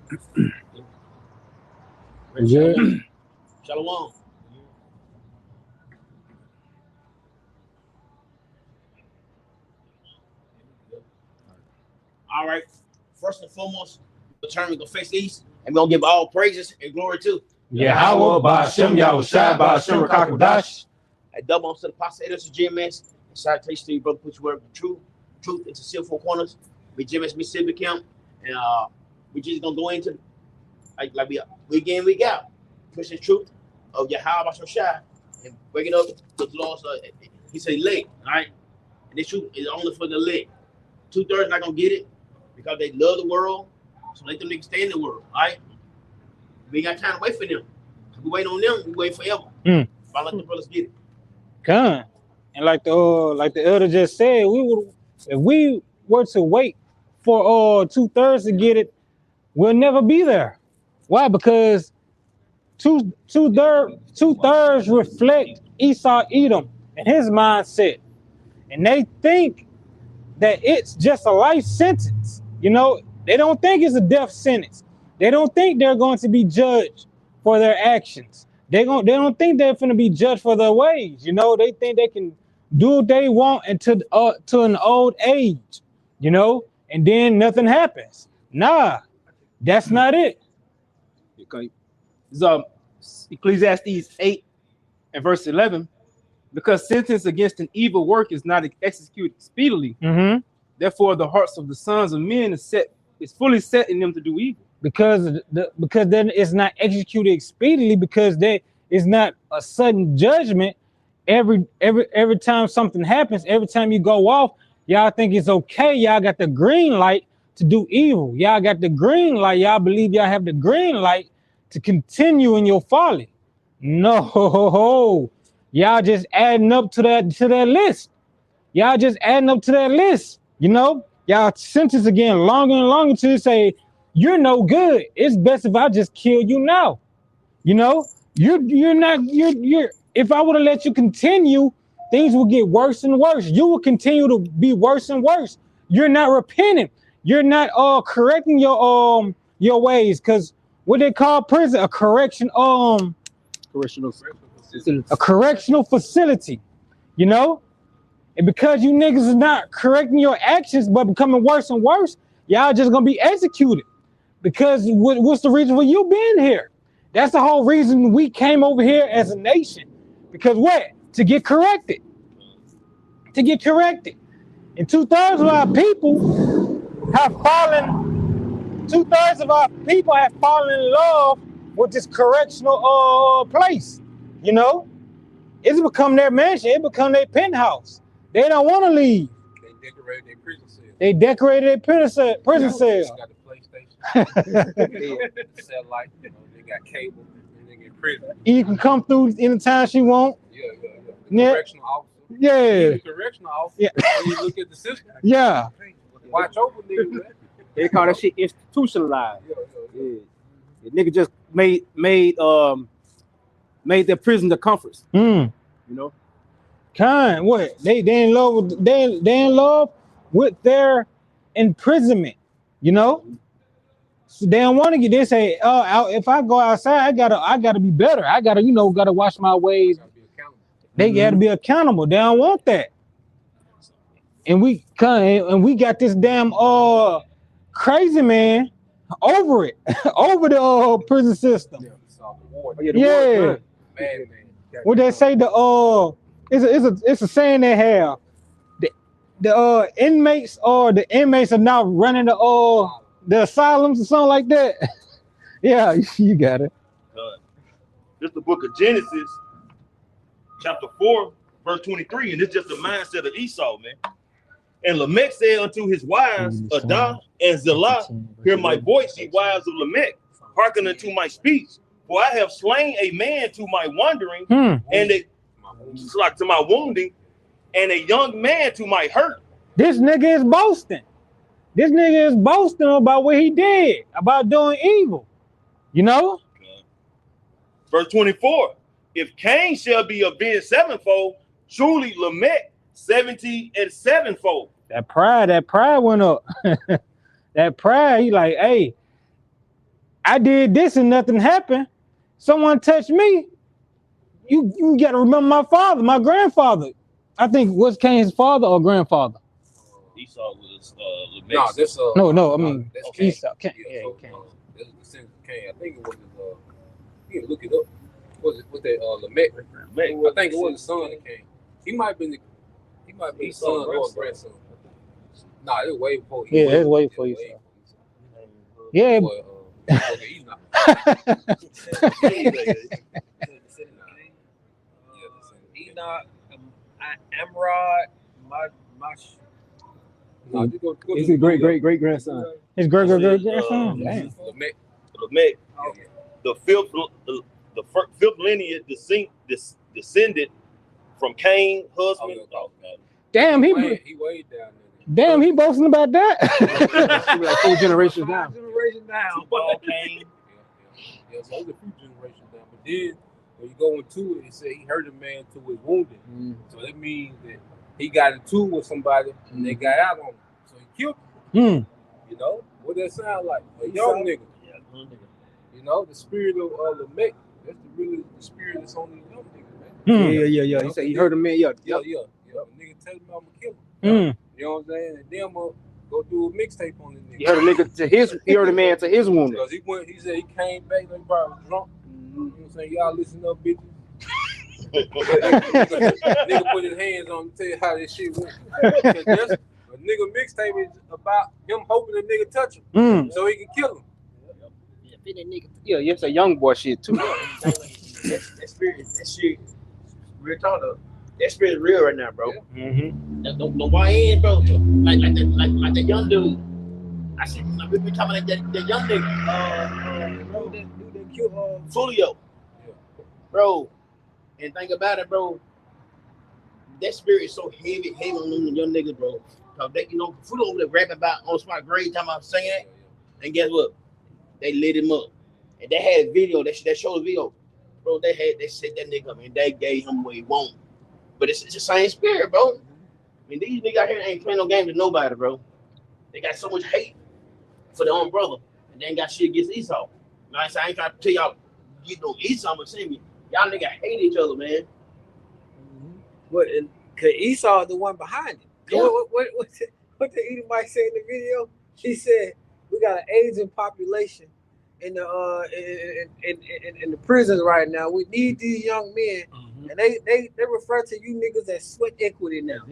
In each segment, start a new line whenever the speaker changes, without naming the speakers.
Good.
Shalom. All right. First and foremost, the turn we gonna face east, and we're gonna give all praises and glory to
Yahweh Ba'Shem Yahushua Ba'Shem Rakakudash.
a double to the pastor editors GMS. And salutation to you, brother. Put your word of truth into seal four corners. We GMS Mississippi camp, and we just gonna go into like we week in week out, pushing the truth of Yahweh Ba'Shem and breaking up the laws. He said elect, all right, and this truth is only for the elect. 2/3 not gonna get it because they love the world, so let them niggas stay in the world, all right? We ain't got time to wait for them. If we wait on them, we wait forever. If I let the brothers get it.
Come. And like the elder just said, if we were to wait for 2/3 to get it, we'll never be there. Why? Because two-thirds reflect Esau Edom and his mindset. And they think that it's just a life sentence. You know, they don't think it's a death sentence. They don't think they're going to be judged for their actions. They don't think they're going to be judged for their ways. You know, they think they can do what they want until to an old age, you know, and then nothing happens. Nah, that's not it.
Okay. So Ecclesiastes 8 and verse 11, because sentence against an evil work is not executed speedily. Therefore, the hearts of the sons of men is fully set in them to do evil.
Because then it's not executed speedily, because there is not a sudden judgment. Every time something happens, every time you go off, y'all think it's okay. Y'all got the green light to do evil. Y'all got the green light. Y'all believe y'all have the green light to continue in your folly. No, y'all just adding up to that list. Y'all just adding up to that list. You know, y'all sentence again longer and longer to say, you're no good. It's best if I just kill you now. You know, you're if I would have let you continue, things will get worse and worse. You will continue to be worse and worse. You're not repenting. You're not correcting your ways, because what they call prison, a correctional facility, you know? And because you niggas is not correcting your actions but becoming worse and worse, y'all just gonna be executed. Because what's the reason for you being here? That's the whole reason we came over here as a nation. Because what? To get corrected. To get corrected. And 2/3 of our people have fallen. 2/3 of our people have fallen in love with this correctional place. You know, it's become their mansion. It become their penthouse. They don't want to leave.
They decorated their prison cell.
They decorated their prison cell.
Got the PlayStation. Satellite. You know, they got cable. And they get prison.
You can come through anytime she want.
Yeah. Correctional officer.
Yeah.
The correctional officer.
Yeah.
When you look at the system.
Yeah.
Watch over niggas, man.
They call that shit institutionalized. Yeah. The nigga just made their prison the comforts. You know.
Kind what? They in love with their imprisonment, you know? So they don't want to get, they say, if I go outside, I gotta be better. I gotta watch my ways. They gotta be accountable. They don't want that. And we got this damn crazy man over it, over the prison system. Yeah. What they say, it's a saying they have. The inmates are now running the asylums or something like that. Yeah, you got it.
This is the book of Genesis, chapter 4, verse 23, and it's just the mindset of Esau, man. And Lamech said unto his wives, Adah and Zillah, hear my voice, ye wives of Lamech, hearken unto my speech, for I have slain a man to my wandering, and to my wounding, and a young man to my hurt.
This nigga is boasting. This nigga is boasting about what he did, about doing evil. You know?
Verse 24, if Cain shall be avenged sevenfold, truly Lamech 70 and sevenfold.
That pride went up. That pride, he like, hey, I did this and nothing happened. Someone touched me. You got to remember my father, my grandfather. I think was Cain's father or grandfather.
Esau was Lamech.
No, this
No. I mean,
that's Cain.
Esau. Cain.
Yeah,
Yeah,
so,
Cain.
this is the descendant of Cain. I think it was his, you can look it up. Was that Lamech? I think it was the son of Cain. He might have been the son or grandson. Nah, it was way before.
Yeah, it's way before Esau. Yeah.
Enoch.
Enoch, Amrod,
No, you go
It's
to
his great grandson.
His great grandson.
Lamech,
Lamech.
the fifth lineage descended from Cain, husband.
Damn, he
He weighed down there.
damn he boasting about that.
Like 4 generations down.
generation down.
Tubal Cain.
Yeah, so it's a few generations down. But then when you go into it, it said he hurt a man to his wounded. So that means that he got into with somebody and they got out on him. So he killed him. You know? What that sound like? A young nigga. You know, the spirit of Lamech, that's the spirit that's on these young niggas, man.
Yeah. He said he heard a man. Yeah.
Yeah. A nigga tell me I'm gonna kill him. You know what I'm saying? And then I'm gonna go do a mixtape on this nigga.
He heard a nigga to his. He heard a man to his wound.
Because he said he came back, like probably was drunk. You know what I'm saying? Y'all listen up, bitches. Nigga put his hands on him, tell you how this shit went. 'Cause that's a nigga mixtape is about him hoping the nigga touch him so he can kill him.
Yeah, it's a young boy shit too.
That shit, real talk though. That spirit is real right now, bro. The YN, bro, like that young dude. I said, we be talking like that young nigga. Bro, that dude that killed Fulio. Bro, and think about it, bro. That spirit is so heavy on them young niggas, bro. Cause they, Fulio over there rapping about on spot grade time I'm singing it. And guess what? They lit him up. And they had a video, that showed the video. Bro, they set that nigga up and they gave him what he want. But it's the same spirit, bro. I mean, these niggas out here ain't playing no games with nobody, bro. They got so much hate for their own brother. And they ain't got shit against Esau. I ain't trying to tell y'all get no Esau, but see me. Y'all niggas hate each other, man.
What? Cause Esau the one behind it.
Yeah.
What the Edomite say in the video? He said we got an aging population in the in the prisons right now. We need these young men, and they refer to you niggas as sweat equity now.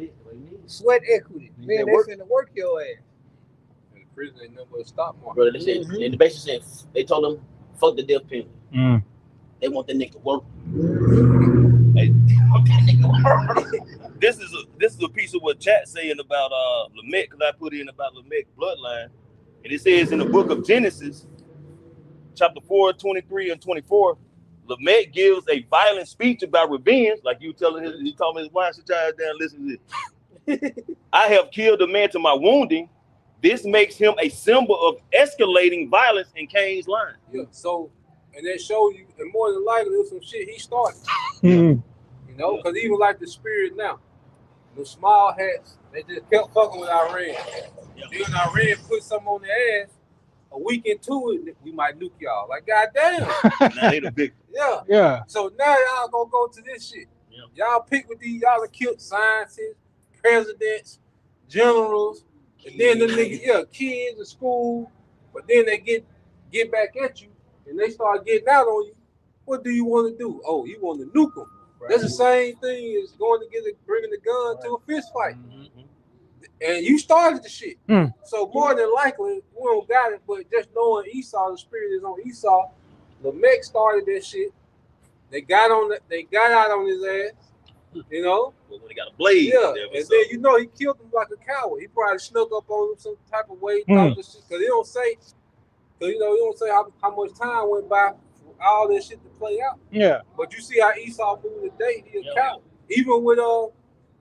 Sweat equity, man. They finna work your ass.
And the prison ain't nothing but a stop mark.
Bro, they said, and the basically said, they told them, fuck the death penalty. They want that nigga to work.
This is a piece of what chat saying about Lamech, because I put in about Lamech bloodline. And it says in the book of Genesis, chapter 4, 23 and 24, Lamech gives a violent speech about revenge, like you telling his, he told me his wife, sit down, listen to this. I have killed a man to my wounding. This makes him a symbol of escalating violence in Cain's line.
Yeah, so, and that shows you, and more than likely, it was some shit he started. You know, because even like the spirit now, the small hats, they just kept fucking with Iran. Then Iran put something on their ass. A week into it, we might nuke y'all. Like, goddamn.
Now they the big.
Yeah. So now y'all gonna go to this shit. Y'all pick with these, y'all have killed scientists, presidents, generals, and then the niggas, kids in school, but then they get back at you and they start getting out on you. What do you want to do? Oh, you want to nuke them. Right. That's the same thing as going to bringing the gun to a fist fight. And you started the shit. So more than likely, we don't got it, but just knowing Esau, the spirit is on Esau, Lamech started that shit. They got out on his ass, you know.
Well, when he got a blade.
Yeah, and then you know he killed him like a coward. He probably snuck up on him some type of way, because he don't say, how much time went by for all this shit to play out.
Yeah.
But you see how Esau moved today, he a coward. Even with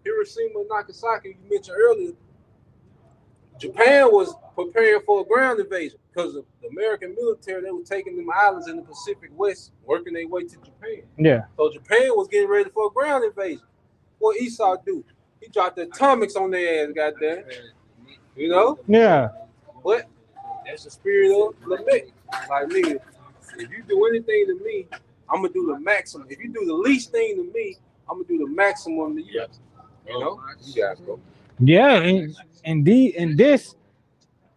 Hiroshima and Nagasaki, you mentioned earlier, Japan was preparing for a ground invasion because the American military, they were taking them islands in the Pacific West, working their way to Japan.
Yeah.
So Japan was getting ready for a ground invasion. What Esau do? He dropped the atomics on their ass, goddamn. You know?
Yeah.
But That's the spirit of Lamech. Like, nigga, if you do anything to me, I'm gonna do the maximum. If you do the least thing to me, I'm gonna do the maximum to you. You know? You guys go.
Yeah, and this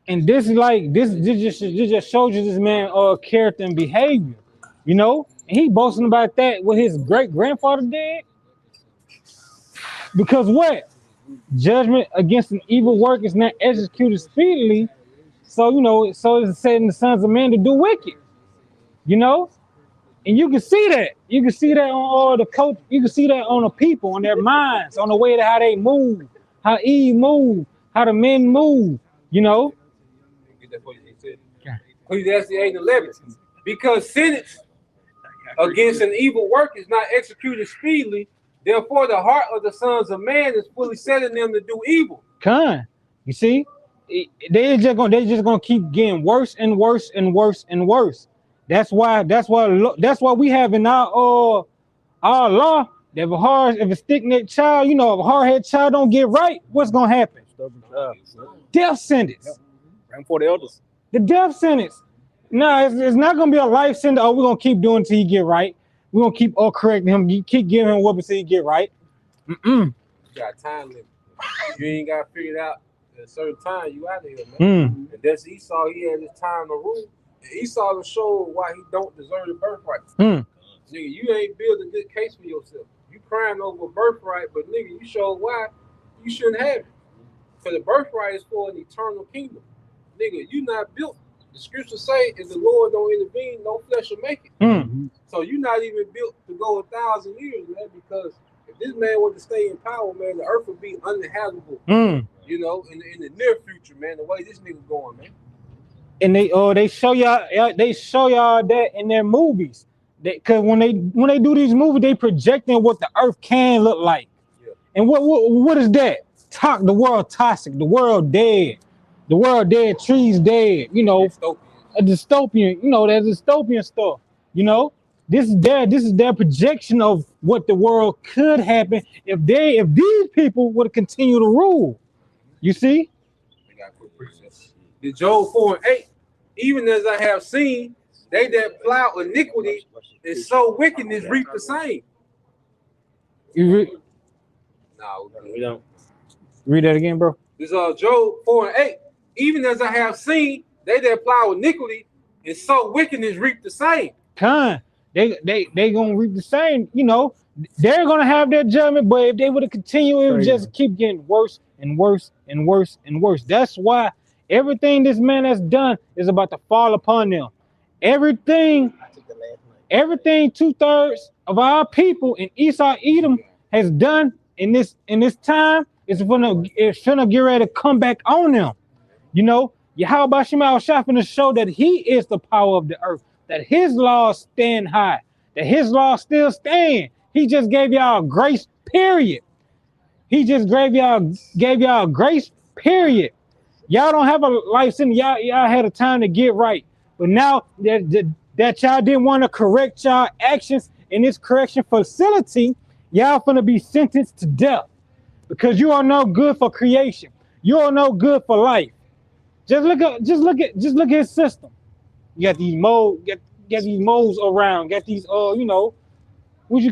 is like this just shows you this man character and behavior, you know. And he boasting about that what his great grandfather did. Because what? Judgment against an evil work is not executed speedily. So you know, so it's said in the sons of men to do wicked. You know? And you can see that. You can see that on all the coach, you can see that on the people, on their minds, on the way to how they move, how Eve move, how the men move, you know.
Get that for you, he said. Ecclesiastes 8:11. Because sentence against an evil work is not executed speedily, therefore the heart of the sons of man is fully set in them to do evil.
You see, they just gonna keep getting worse and worse and worse and worse. That's why we have in our law that if a stick-necked child, you know, if a hard-headed child don't get right, what's gonna happen? Death sentence.
Right for the elders.
The death sentence. No, it's not gonna be a life sentence. Oh, we're gonna keep doing until he get right. We're gonna keep correcting him, keep giving him whooping until he get right.
You got time limit. You ain't got figured out at a certain time, you out of here, man. And that's Esau. He had his time to rule. And Esau will show why he don't deserve the birthright. Nigga, you ain't built a good case for yourself. You crying over a birthright, but nigga, you show why you shouldn't have it. Because the birthright is for an eternal kingdom. Nigga, you not built. The scriptures say, if the Lord don't intervene, no flesh will make it. So you're not even built to go 1,000 years, man, because if this man were to stay in power, man, the earth would be uninhabitable. You know, in the near future, man, the way this nigga going, man.
And they show y'all that in their movies. Because when they do these movies, they projecting what the earth can look like. Yeah. And what is that? The world toxic, the world dead. The world dead, trees dead, you know, a dystopian, you know, that dystopian stuff, you know. This is their projection of what the world could happen if these people would continue to rule. You see?
The Job 4:8, even as I have seen, they that plow iniquity and sow wickedness reap the same.
No,
we don't.
Read that again, bro.
This Job 4:8. Even as I have seen, they that plow iniquity and sow wickedness reap the same.
They gonna reap the same. You know, they're gonna have their judgment, but if they would have continued, it would just keep getting worse and worse and worse and worse. That's why everything this man has done is about to fall upon them. Everything 2/3 of our people in Esau Edom has done in this time is gonna get ready to come back on them. You know, Yahweh Shema Shah finna show that he is the power of the earth, that his laws stand high, that his laws still stand. He just gave y'all grace, period. He just gave y'all grace, period. Y'all don't have a life sentence. Y'all had a time to get right. But now that y'all didn't want to correct y'all actions in this correction facility, y'all finna be sentenced to death because you are no good for creation. You are no good for life. Just look at his system. You got these moles, got these moles around, got these you know, what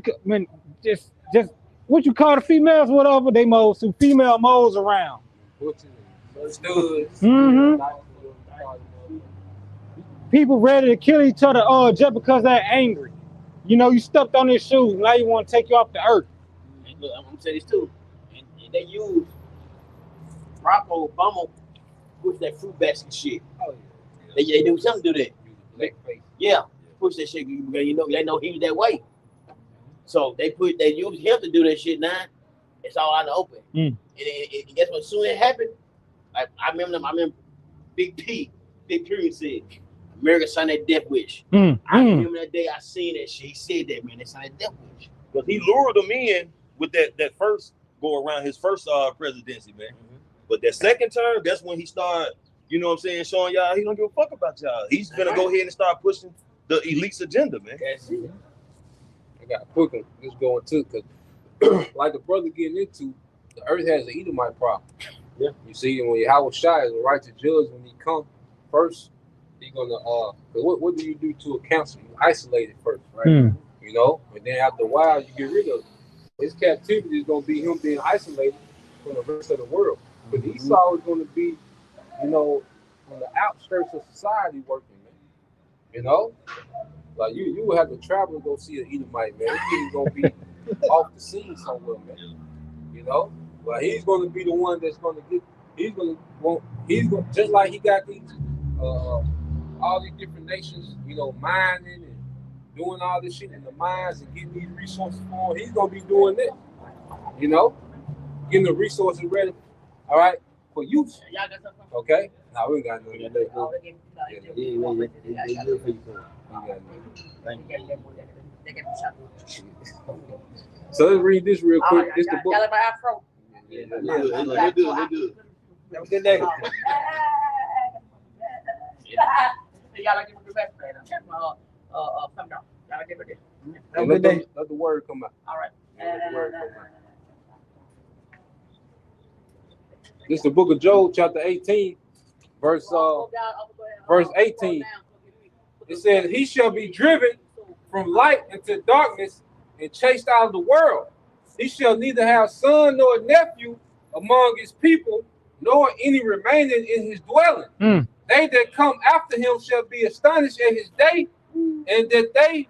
you call the females, whatever they moles, some female moles around. People ready to kill each other just because they're angry. You know, you stepped on their shoes, now you want to take you off the earth.
And look, I'm gonna say this too. And they use Barack Obama push that fruit basket shit. Oh, yeah. They do something to that. Yeah, push that shit. You know, they know he was that way. So they use him to do that shit now. It's all out in the open. And guess what? Soon it happened. I remember Big Period said, America signed that death wish. I remember that day I seen that shit. He said that, man, they signed that death wish.
Because he lured them in with that first go around, his first presidency, man. But that second term, that's when he started, you know what I'm saying, showing y'all he don't give a fuck about y'all. He's gonna go ahead and start pushing the elite's agenda, man.
That's it.
I got a quick one. Just going to, because like the brother getting into, the earth has an Edomite problem. Yeah. You see, when Yahweh Shai is a righteous judge when he comes, first he's gonna 'cause what do you do to a cancer? You isolate it first, right?
Mm.
You know, and then after a while you get rid of it. His captivity is gonna be him being isolated from the rest of the world. But Esau is gonna be, you know, on the outskirts of society working, man. You know? Like you would have to travel and go see an Edomite, man. This nigga's gonna be off the scene somewhere, man. You know? But he's gonna be the one that's gonna get he's gonna just like he got these all these different nations, you know, mining and doing all this shit in the mines and getting these resources for him. He's gonna be doing that, you know, getting the resources ready, all right, for use. Okay? Now we got nothing today. So let's read this real quick. This the book.
Yeah, they're good.
Have a good day.
And let the word come out.
All right.
Let the word come out. This is the book of Job, chapter 18, verse 18. It says, he shall be driven from light into darkness and chased out of the world. He shall neither have son nor nephew among his people, nor any remaining in his dwelling.
Mm.
They that come after him shall be astonished at his day, and that they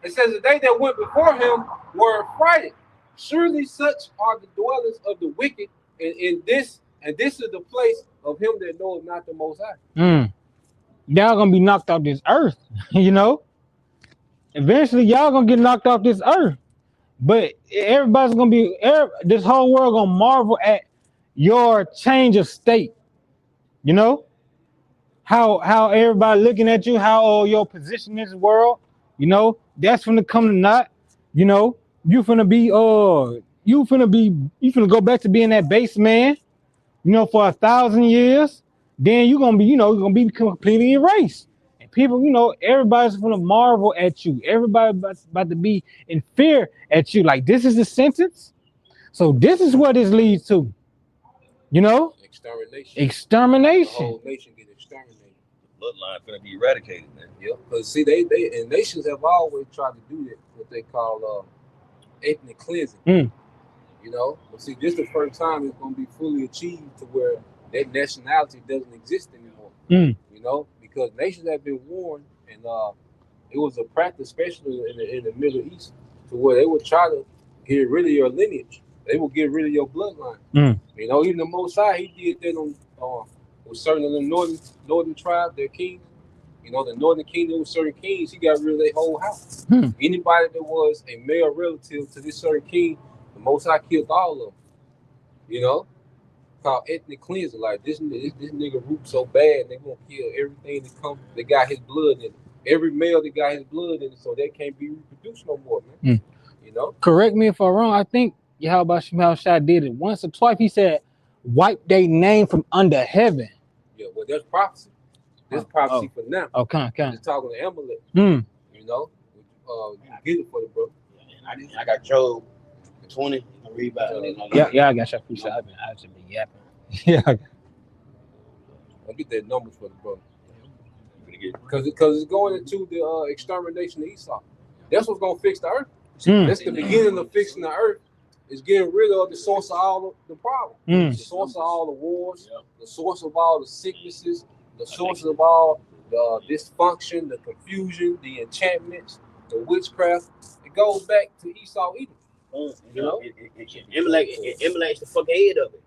it says the day that went before him were affrighted. Surely such are the dwellers of the wicked, and this is the place of him that knoweth not the Most High.
Mm. Y'all gonna be knocked off this earth, you know. Eventually, y'all gonna get knocked off this earth, but everybody's gonna be. This whole world gonna marvel at your change of state. You know how everybody looking at you, how your position in this world. You know that's gonna come to naught. You know you finna go back to being that base man. You know, for 1,000 years, then you're gonna be completely erased. And people, you know, everybody's gonna marvel at you. Everybody's about to be in fear at you. Like, this is the sentence. So this is what this leads to. You know?
Extermination.
Extermination.
The whole nation get exterminated.
The bloodline gonna be eradicated, man.
Yeah, because see, they and nations have always tried to do that, what they call ethnic cleansing.
Mm.
You know, but see, this is the first time it's going to be fully achieved to where that nationality doesn't exist anymore.
Mm.
You know, because nations have been warned, and it was a practice, especially in the Middle East, to where they would try to get rid of your lineage. They will get rid of your bloodline.
Mm.
You know, even the Most High, he did that on with certain of the northern tribes, their kings. You know, the northern kingdom with certain kings, he got rid of their whole house.
Mm.
Anybody that was a male relative to this certain king, the Most High killed all of them. You know, called ethnic cleansing. Like this nigga root so bad, they gonna kill everything that got his blood in it. Every male that got his blood in it, so they can't be reproduced no more, man.
Mm.
You know.
Correct me if I'm wrong. I think Yahweh Shemel Shai did it once or twice. He said, "Wipe their name from under heaven."
Yeah, well, that's prophecy. That's prophecy for now.
Okay.
Just talking to Amalek.
Mm.
You know, you get it for the bro.
I got Job 20. I read about it.
Yeah, I got your free shot. I've just been yapping. Yeah.
I'll get that numbers for the brother. Because it's going into the extermination of Esau. That's what's gonna fix the earth.
Mm.
That's the beginning of fixing the earth. Is getting rid of the source of all the problem.
Mm.
The source of all the wars, the source of all the sicknesses, the source of all the dysfunction, the confusion, the enchantments, the witchcraft. It goes back to Esau Edom.
You know, Amalek's the fucking head of it,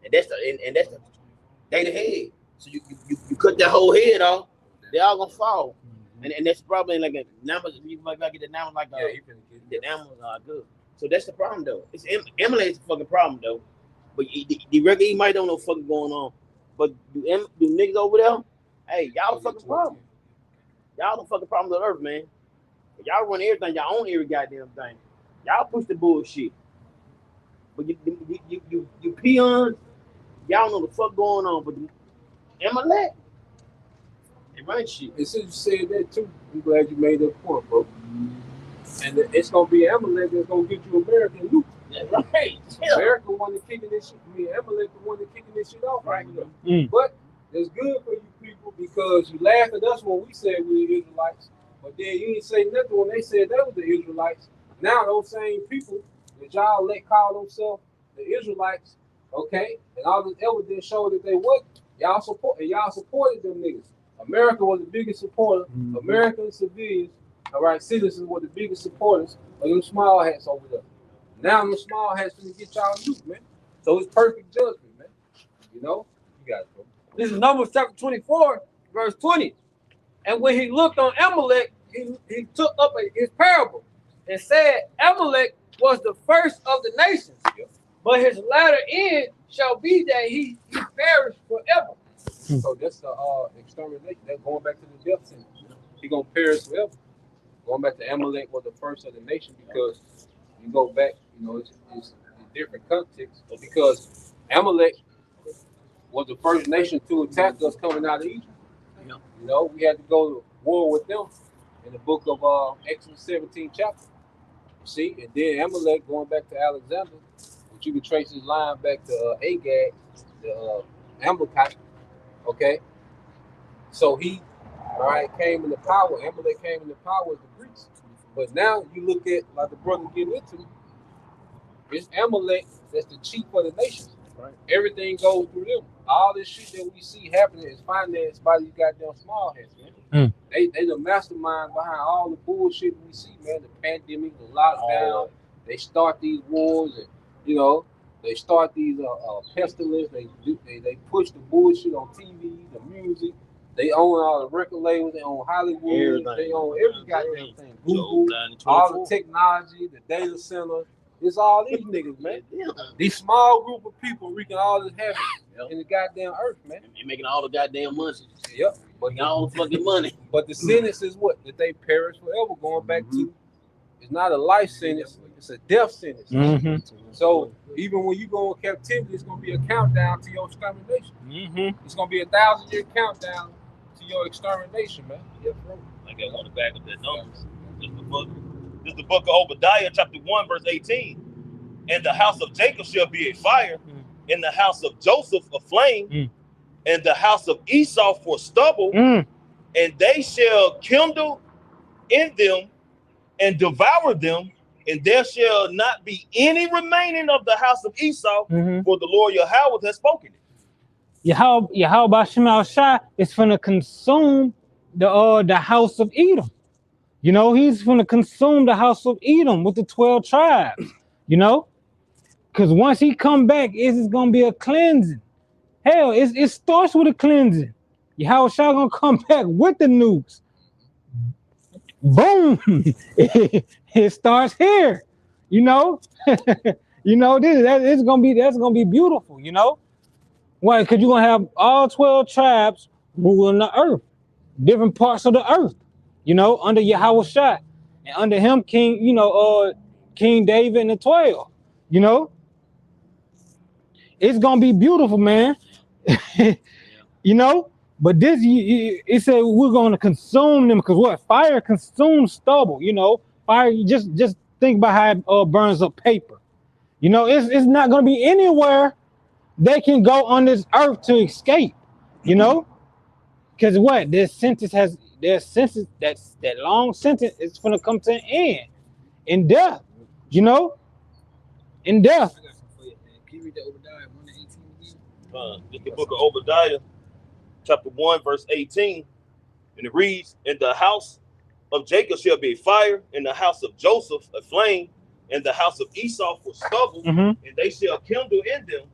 and that's the head. So you cut that whole head off, they all gonna fall, and that's probably like a numbers. You might get the numbers like the numbers are good. So that's the problem though. It's Amalek's the fucking problem though. But the regular he might don't know what fucking going on. But do niggas over there? Hey, y'all the fucking problem. Y'all the fucking problem of the earth, man. Y'all run everything. Y'all own every goddamn thing. Y'all push the bullshit. But you peons, y'all know the fuck going on. But Amalek, they run shit.
And since you said that too, I'm glad you made that point, bro. And it's gonna be Amalek that's gonna get you American loot.
That's right.
America the one that's kicking this shit. Amalek the one that's kicking this shit off right now.
Mm.
But it's good for you people because you laughed at us when we said we were Israelites, but then you didn't say nothing when they said they were the Israelites. Now those same people that y'all let call themselves the Israelites, okay, and all this evidence showed that they wasn't. Y'all supported them niggas. America was the biggest supporter. American civilians, all right, citizens were the biggest supporters of them small hats over there. Now them small hats gonna get y'all loot, man. So it's perfect judgment, man. You know, you got it, bro.
This is Numbers chapter 24, verse 20. And when he looked on Amalek, he took up his parable and said, Amalek was the first of the nations, but his latter end shall be that he perish forever.
So that's the extermination. That's going back to the death sentence. He gonna perish forever. Going back to Amalek was the first of the nation because you go back, you know, it's a different context. Because Amalek was the first nation to attack us coming out of Egypt. You know, we had to go to war with them in the book of Exodus 17 chapter. You see, and then Amalek going back to Alexander, which you can trace his line back to Agag, the Amalekite. Okay, so he, all right, came into power. Amalek came into power as the Greeks. But now you look at, like the brother getting into, it's Amalek that's the chief of the nations. Right. Everything goes through them. All this shit that we see happening is financed by these goddamn small heads, man. They the mastermind behind all the bullshit we see, man. The pandemic, the lockdown. They start these wars, and you know, they start these pestilence. They push the bullshit on TV, the music. They own all the record labels. They own Hollywood. Everything. They own every goddamn thing. Google, all the technology, the data center. It's all these niggas, man. These small group of people wreaking all this havoc in the goddamn earth, man.
And making all the goddamn money.
Yep.
But all the fucking money.
But the sentence is what? That they perish forever. Going back to, it's not a life sentence. It's a death sentence. So even when you go in captivity, it's gonna be a countdown to your extermination. It's gonna be a 1,000-year countdown to your extermination, man.
Like I want to back up that numbers. This is the book of Obadiah, chapter 1, verse 18. And the house of Jacob shall be a fire, and the house of Joseph a flame, and the house of Esau for stubble, and they shall kindle in them and devour them, and there shall not be any remaining of the house of Esau, for the Lord Yahweh has spoken it.
Yahweh Shema Shai is finna consume the house of Edom. You know, he's finna consume the house of Edom with the 12 tribes. You know, because once he come back, it's gonna be a cleansing. Hell, it starts with a cleansing. Yahweh Shai gonna come back with the nukes. Boom! It starts here. You know, you know that's gonna be beautiful. You know, why? Because you're gonna have all 12 tribes ruling the earth, different parts of the earth. You know, under Yahweh Shai, and under him, King David and the 12. You know, it's gonna be beautiful, man. You know, but this, it said we're gonna consume them because what? Fire consumes stubble. You know, fire. Just think about how it burns up paper. You know, it's not gonna be anywhere they can go on this earth to escape. You know, because what? Their sentence, that long sentence is gonna come to an end in death. You know, in death.
Can you read that Obadiah 1:18 again?
This is the book of Obadiah, chapter 1, verse 18. And it reads, and the house of Jacob shall be a fire, and the house of Joseph a flame, and the house of Esau for stubble, and they shall kindle in them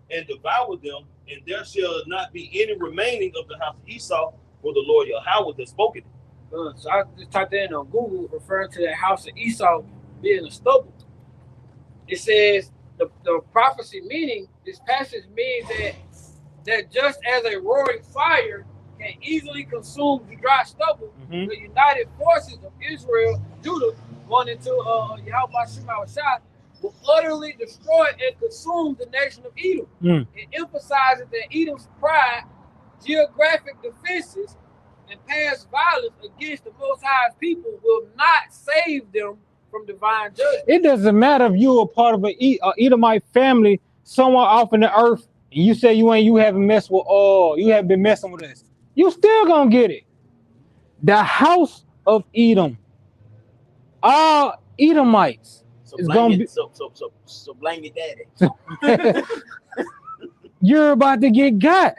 and devour them, and there shall not be any remaining of the house of Esau, for the Lord Yahweh has spoken it.
So I just typed that in on Google, referring to the house of Esau being a stubble. It says the prophecy meaning, this passage means that just as a roaring fire can easily consume the dry stubble, the united forces of Israel, Judah, going into Yahweh Shema Shai, will utterly destroy and consume the nation of Edom. It emphasizes that Edom's pride, geographic defenses, and past violence against the Most High's people will not save them from divine judgment.
It doesn't matter if you're a part of an Edomite family somewhere off in the earth, and you say you haven't messed with you haven't been messing with us. You still gonna get it. The house of Edom, all Edomites,
So
it's
blame
gonna
it.
be.
So blame your daddy.
You're about to get got.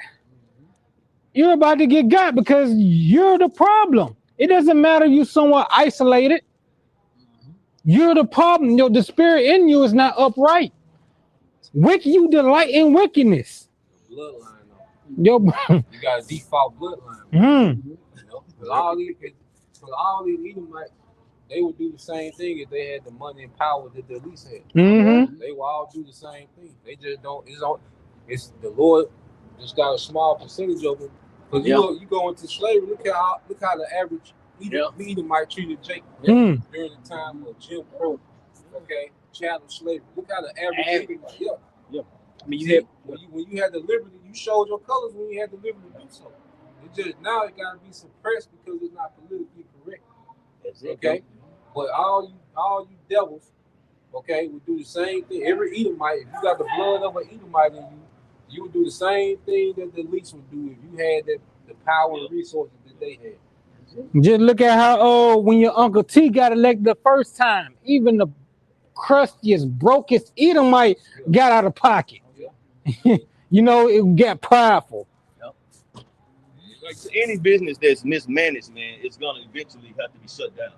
You're about to get got because you're the problem. It doesn't matter you somewhat isolated. You're the problem. The spirit in you is not upright. You delight in wickedness.
Bloodline though.
Yo,
You got a default bloodline.
mm,
You know, because all these Edomites, they would do the same thing if they had the money and power that the least had.
mm-hmm.
They will all do the same thing. They just don't. It's the Lord just got a small percentage of them. Because you go into slavery. Look how the average Edomite treated Jacob
Mm.
during the time of Jim Crow. Okay, chattel slavery. Look how the average Edomite. Yeah.
I mean, you
See,
have
when you had the liberty, you showed your colors when you had the liberty to do so. It just now it gotta be suppressed because it's not politically correct. Okay, but all you devils, okay, would do the same thing. Every Edomite, if you got the blood of an Edomite in you, you would do the same thing that the elites would do if you had the power and resources that they had.
Just look at how when your Uncle T got elected the first time, even the crustiest, brokest Edomite got out of pocket. You know, it got prideful.
Like any business that's mismanaged, man, it's gonna eventually have to be shut down.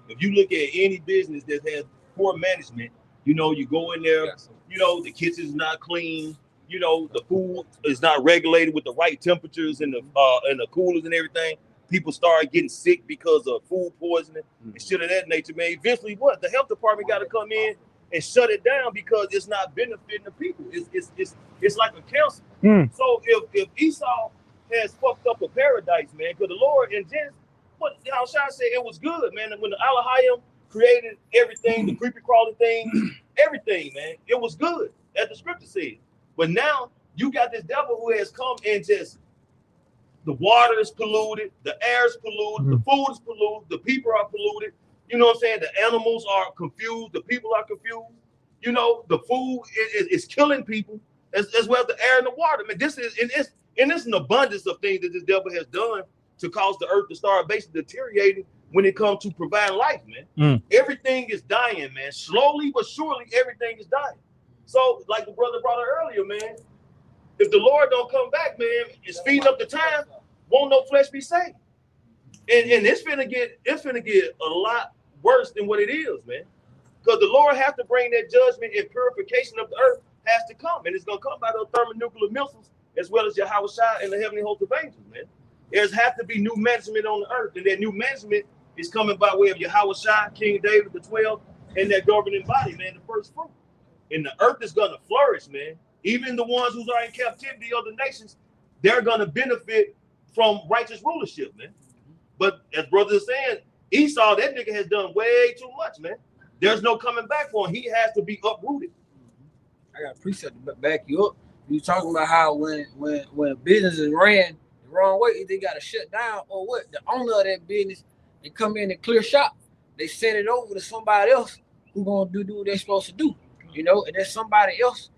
If you look at any business that has poor management, you know, you go in there, you know, the kitchen's not clean, you know, the food is not regulated with the right temperatures and the coolers and everything. People start getting sick because of food poisoning and shit of that nature, man. Eventually, what the health department got to come in and shut it down because it's not benefiting the people. It's like a cancer. So if Esau has fucked up a paradise, man, because the Lord in Genesis, what Yahushua said, it was good, man. When the Elohim created everything, the creepy crawly things, everything, man, it was good, as the scripture says. But now you got this devil who has come and just the water is polluted, the air is polluted, the food is polluted, the people are polluted. You know what I'm saying? The animals are confused, the people are confused. You know, the food is killing people as well as the air and the water. Man, this is it's an abundance of things that this devil has done to cause the earth to start basically deteriorating when it comes to providing life, man. Everything is dying, man. Slowly but surely, everything is dying. So, like the brother brought up earlier, man, if the Lord don't come back, man, it's feeding up the time, won't no flesh be saved. And it's finna get a lot worse than what it is, man. Because the Lord has to bring that judgment and purification of the earth has to come. And it's gonna come by those thermonuclear missiles as well as Yahushua and the heavenly host of angels, man. There's have to be new management on the earth, and that new management is coming by way of Yahushua, King David the 12th, and that governing body, man, the first fruit. And the earth is gonna flourish, man. Even the ones who are in captivity of the nations, they're gonna benefit from righteous rulership, man. But as brothers are saying, Esau, that nigga has done way too much, man. There's no coming back for him. He has to be uprooted.
I got a precept to back you up. You talking about how when business is ran the wrong way, they got to shut down or what? The owner of that business, they come in and clear shop. They send it over to somebody else who gonna do what they're supposed to do, you know. And there's somebody else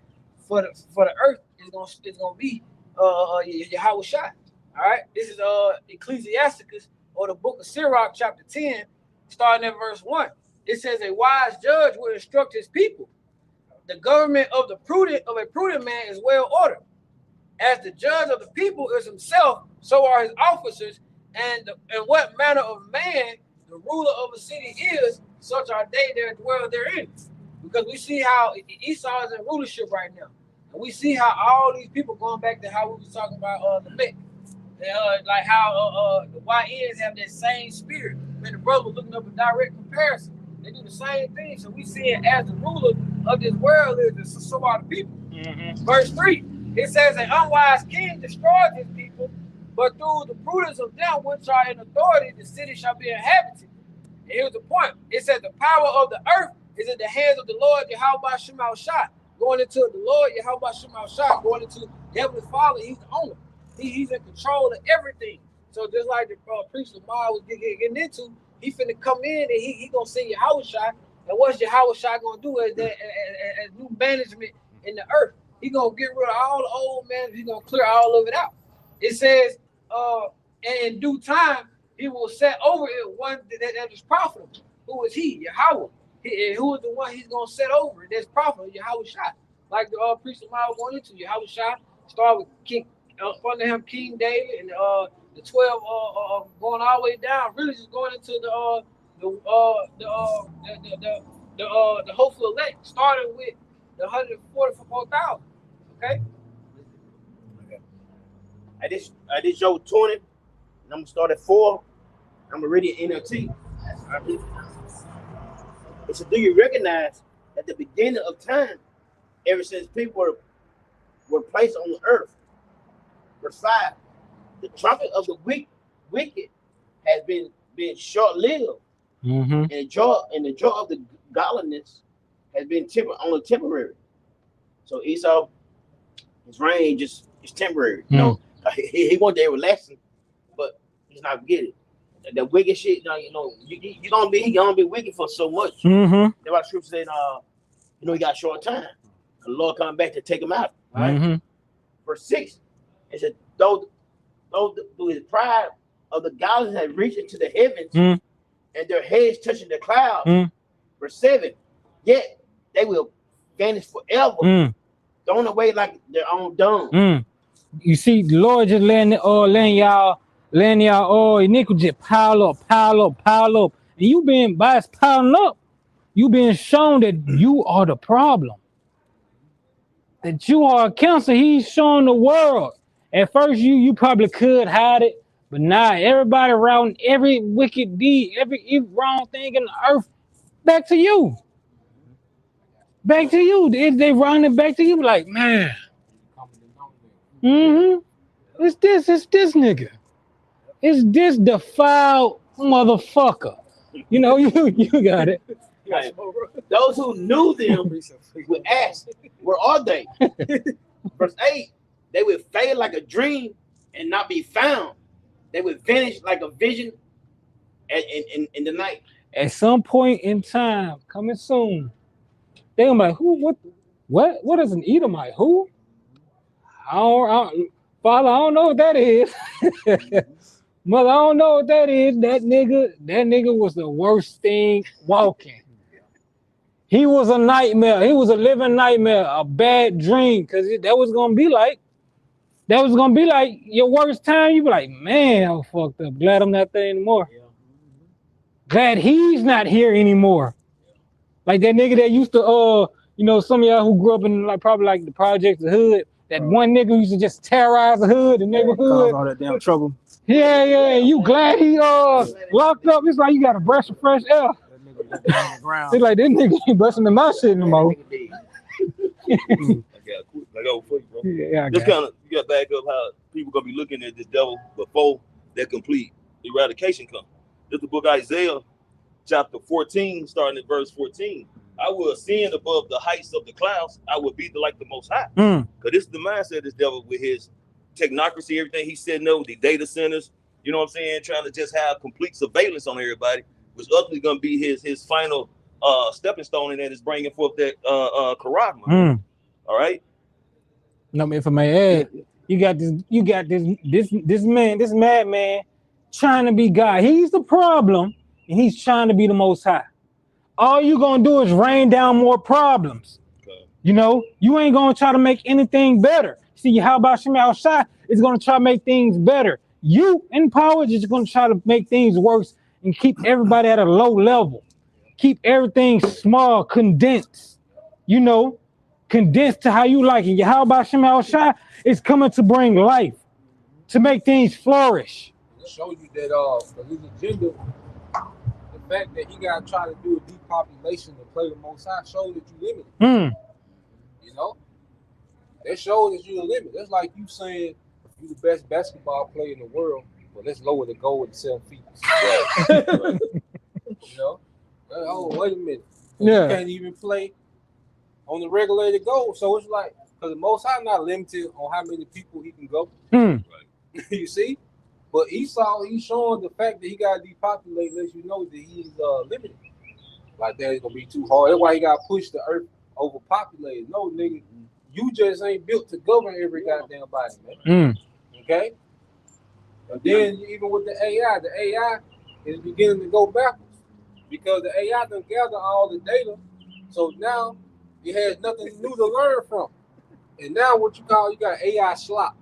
for the earth is gonna be Yahushua. All right, this is Ecclesiasticus or the book of Sirach, chapter 10, starting at verse 1. It says, "A wise judge will instruct his people. The government of a prudent man is well ordered. As the judge of the people is himself, so are his officers, and what manner of man the ruler of a city is, such are they that dwell therein." Because we see how Esau is in rulership right now. And we see how all these people going back to how we was talking about the Lamech. Like how the YNs have that same spirit. Man, the brother was looking up a direct comparison. They do the same thing. So we see it as the ruler of this world is, so are the people. Verse 3, it says, "An unwise king destroys his people, but through the prudence of them which are in authority, the city shall be inhabited." And here's the point. It says, "The power of the earth is in the hands of the Lord Yahweh Shema Shah." Going into the Lord Yahweh Shema Shah, going into the Heavenly Father, he's the owner. He's in control of everything. So just like the priest Lamar was getting into, he finna come in and he gonna send Yahushua. And what's Yahushua gonna do as new management in the earth? He gonna get rid of all the old man. He's gonna clear all of it out. It says, and in due time, he will set over it one that is profitable. Who is he? Yahweh. And who is the one he's gonna set over that's profitable? Yahweh Shai. Like the priest of Miles going into Yahweh Shai. Start with King under him, King David, and the 12 going all the way down. Really just going into the hopeful elect, starting with the 144,000. Okay.
I just showed 20, and I'm gonna start at 4. I'm gonna read it in NLT. It said, do you recognize at the beginning of time, ever since people were placed on the earth? Verse 5, the trumpet of the wicked has been short-lived, and the joy of the godliness has been only temporary. So Esau, his reign is temporary. You know, he want the everlasting, but he's not get it. The wicked shit, you're gonna be wicked for so much. That's why the scripture said, he got a short time. The Lord coming back to take him out. Right? Verse 6, it said, though through his pride of the godless had reached into the heavens, and their heads touching the clouds. Verse 7, yet they will vanish forever, thrown away like their own dung.
You see, the Lord just letting y'all iniquity pile up. And you by it's piling up, you being shown that you are the problem. That you are a cancer. He's showing the world. At first, you probably could hide it, but now everybody around every wicked deed, every wrong thing in the earth, back to you. Back to you. They run it back to you like, man. It's this nigga. It's this defiled motherfucker. You know, you got it.
Right. Those who knew them would ask, where are they? Verse 8, they would fade like a dream and not be found. They would vanish like a vision in the night.
At some point in time, coming soon, they're gonna be like, who, what is an Edomite? Who? Father, I don't know what that is. Mother, I don't know what that is. That nigga was the worst thing walking. He was a nightmare. He was a living nightmare, a bad dream, because that was gonna be like your worst time. You be like, man, I'm fucked up. Glad I'm not there anymore. Glad he's not here anymore. Like that nigga that used to, some of y'all who grew up in probably the projects, the hood. That one nigga who used to just terrorize the hood, the neighborhood.
Cause all that damn trouble.
Yeah. You glad he locked up? It's like you got a breath of fresh air. It's like this nigga ain't busting in my shit no more.
I got for you, bro.
Yeah,
Just kind of you got to back up how people gonna be looking at this devil before that complete eradication comes. This is the book of Isaiah, chapter 14, starting at verse 14. I will ascend above the heights of the clouds. I will be like the Most High. Because this is the mindset of this devil with his technocracy, everything he's setting up, the data centers, you know what I'm saying, trying to just have complete surveillance on everybody, which ultimately going to be his final stepping stone, and that is bringing forth that charagma. All right.
No, if I may add, you got this madman trying to be God. He's the problem, and he's trying to be the Most High. All you gonna do is rain down more problems. Okay. You ain't gonna try to make anything better. See, how about Shemal Shai is gonna try to make things better. You in power is gonna try to make things worse and keep everybody at a low level. Keep everything small, condensed. Condensed to how you like it. How about Shemal Shai is coming to bring life, to make things flourish.
Show you that for his agenda. The fact that he got to try to do a depopulation to play the Most High shows that you limited. That shows that you're limited. That's like you saying you're the best basketball player in the world, but let's lower the goal to 7 feet. Right. Oh, wait a minute.
Yeah.
You can't even play on the regulated goal. So it's like, because the Most High not limited on how many people he can go. Right. You see? But Esau, he's showing the fact that he got to depopulate, lets you know that he's limited. Like that, it's going to be too hard. That's why he got to push the earth overpopulated. No, nigga, you just ain't built to govern every goddamn body, man. Okay? But then even with the AI is beginning to go backwards because the AI can gather all the data. So now it has nothing new to learn from. And now what you got AI slop,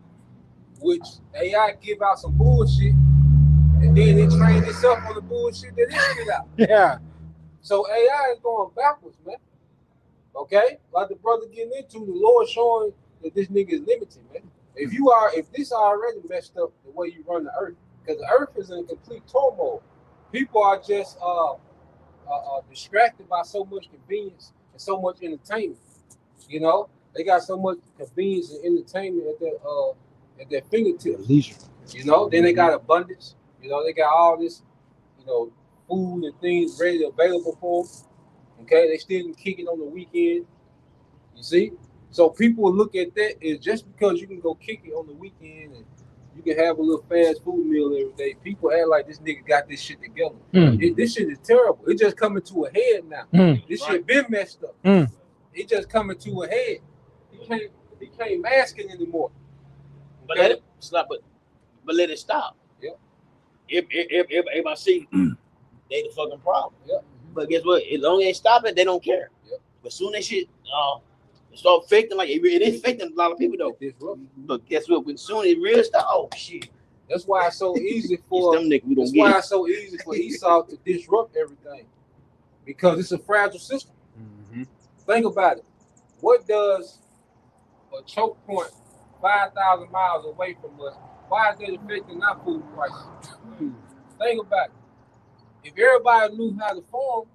which AI give out some bullshit, and then it train itself on the bullshit that it give out.
Yeah.
So AI is going backwards, man. Okay? Like the brother getting into, the Lord showing that this nigga is limited, man. If this already messed up the way you run the earth, because the earth is in complete turmoil. People are just distracted by so much convenience and so much entertainment. You know, they got so much convenience and entertainment at their fingertips.
Leisure.
You know, then they got abundance. You know, they got all this, you know, food and things ready available for them. Okay, they still can kick it on the weekend. You see? So people look at that as just because you can go kick it on the weekend and you can have a little fast food meal every day. People act like this nigga got this shit together. This shit is terrible. It just coming to a head now. This shit been messed up. It just coming to a head. He can't mask it anymore.
But let it stop. But let it stop.
Yeah.
If I see, they the fucking problem.
Yeah.
But guess what? As long as they stop it, they don't care.
Yeah.
But soon as shit start affecting, like it is affecting a lot of people though. But guess what? When soon it really start, oh shit.
That's why it's so easy for
It's them niggas we don't
that's
get
why
it.
it's so easy for Esau to disrupt everything. Because it's a fragile system. Think about it. What does a choke point 5,000 miles away from us, why is that affecting our food prices? Think about it. If everybody knew how to farm,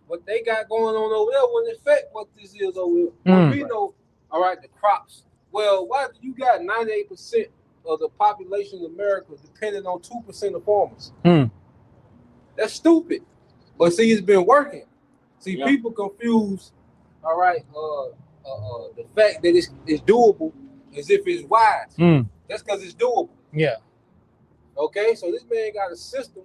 what they got going on over there wouldn't affect what this is over here. When we know, all right, the crops. Well, why do you got 98% of the population of America depending on 2% of farmers? That's stupid. But see, it's been working. See, people confuse, all right, the fact that it's doable as if it's wise. That's because it's doable.
Yeah.
Okay, so this man got a system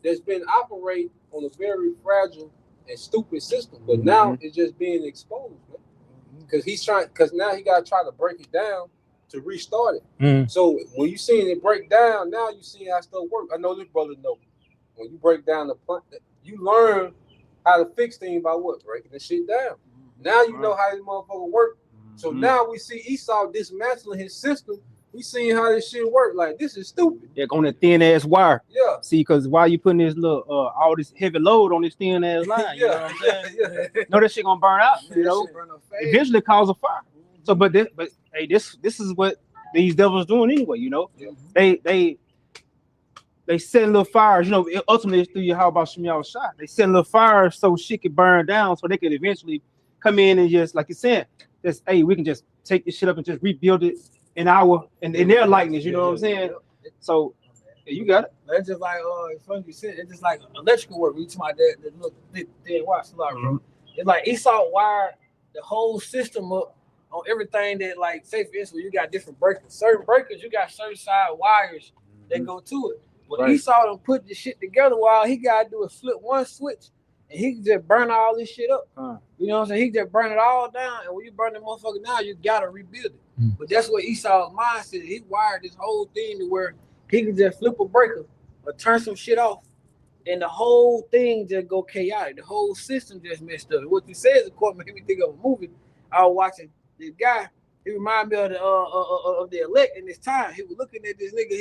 that's been operating on a very fragile and stupid system, but now it's just being exposed, man. Because now he got to try to break it down to restart it. So when you seeing it break down, now you see how stuff work. I know this brother know. When you break down the plant, you learn how to fix things by what? Breaking the shit down. Now you know how this motherfucker work. So now we see Esau dismantling his system. We seeing how this shit work. Like, this is stupid.
Yeah, on a thin ass wire.
Yeah.
See, because why you putting this little all this heavy load on this thin ass line? You know what I'm saying? No, that shit gonna burn out. You know, eventually cause a fire. So, but hey, this is what these devils doing anyway. You know, they setting little fires. You know, ultimately it's through your how about Shemiah shot. They setting little fires so shit can burn down, so they can eventually come in and just like you said, just hey, we can just take this shit up and just rebuild it in their likeness. You know what I'm saying? So yeah, you got it.
That's just like it's funny you said. It's just like electrical work. We talking about that look dead watch a lot, bro. It's like Esau wired the whole system up on everything that, like, say for instance, you got different breakers. Certain breakers, you got certain side wires that go to it. But Esau done put the shit together while he gotta do is flip one switch and he can just burn all this shit up. You know what I'm saying? He just burn it all down, and when you burn the motherfucker down, you gotta rebuild it. But that's what Esau's mindset. He wired this whole thing to where he can just flip a breaker or turn some shit off, and the whole thing just go chaotic. The whole system just messed up. What you said, of course, made me think of a movie I was watching. This guy, he reminded me of the elect in this time. He was looking at this nigga.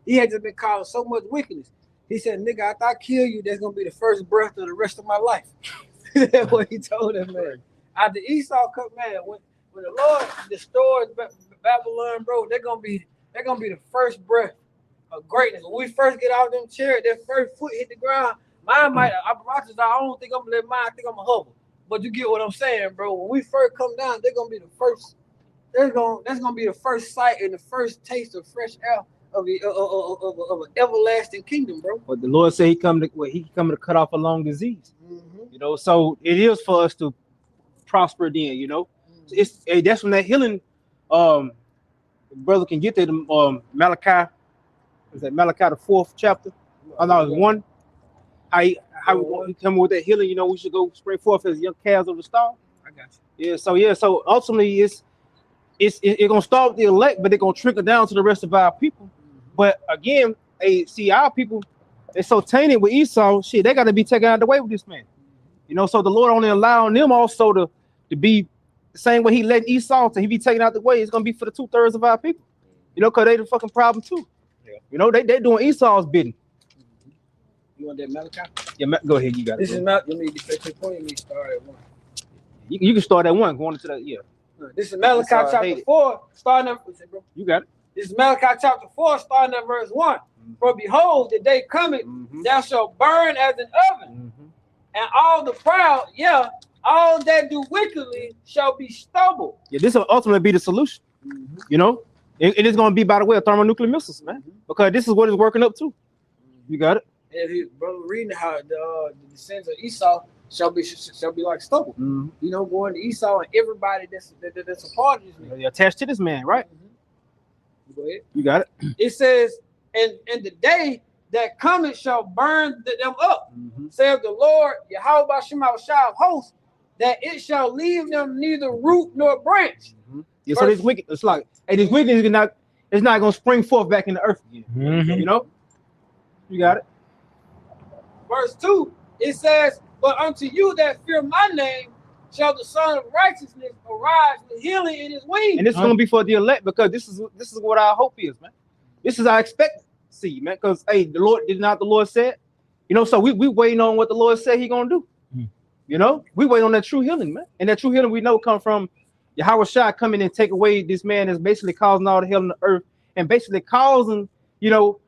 He had just been causing so much wickedness. He said, "Nigga, after I kill you, that's gonna be the first breath of the rest of my life." That's what he told him, man. After Esau come, man, when the Lord destroys Babylon, bro, they're gonna be the first breath of greatness. When we first get out of them chairs, that first foot hit the ground. Mine might, I don't think I'm gonna let mine. I think I'm gonna hover. But you get what I'm saying, bro. When we first come down, they're gonna be the first. That's gonna be the first sight and the first taste of fresh air of an everlasting kingdom, bro.
But the Lord said he come to cut off a long disease. You know, so it is for us to prosper then, you know. That's when that healing brother can get there. Malachi, is that Malachi the 4th chapter? I know it's 1. How we come with that healing, you know, we should go spring forth as young calves of the stall.
I got you.
So ultimately it's gonna start with the elect, but it's gonna trickle down to the rest of our people. But again, see, our people, they're so tainted with Esau. Shit, they got to be taken out of the way with this man. You know, so the Lord only allowing them also to be the same way he let Esau to he be taken out the way. It's gonna be for the 2/3 of our people. You know, cause they the fucking problem too. Yeah. You know, they doing Esau's bidding.
You want that Malachi?
Yeah, go ahead. You got
This
it.
is Malachi. You need to get that point. You need to start at 1.
You can start at 1, going into that. Yeah,
This is Malachi chapter 4, starting at.
you got it.
This is Malachi chapter 4, starting at verse 1. For behold, the day cometh, thou shalt burn as an oven, and all the proud, all that do wickedly shall be stubble.
Yeah, this will ultimately be the solution. You know, it is going to be by the way of thermonuclear missiles, man, because this is what it's working up to. You got it.
And he, brother, reading how the descendants of Esau shall be like stubble. You know, going to Esau and everybody that's a part of this man.
They're attached to this man, right?
Go ahead.
You got it.
It says, and the day that cometh shall burn them up, saith the Lord, Yahweh B'Shem Shah of hosts, that it shall leave them neither root nor branch.
Yeah, so this wicked, it's like, hey, this wickedness is not gonna spring forth back in the earth again. You know, you got it.
Verse 2, it says, but unto you that fear my name shall the Son of Righteousness arise with healing in his wings.
And this is gonna be for the elect, because this is what our hope is, man. This is our expectancy, man. Because hey, the Lord said, you know, so we waiting on what the Lord said he gonna do. You know, we wait on that true healing, man. And that true healing we know come from Yahweh Shai coming and take away this man that's basically causing all the hell on the earth and basically causing, you know,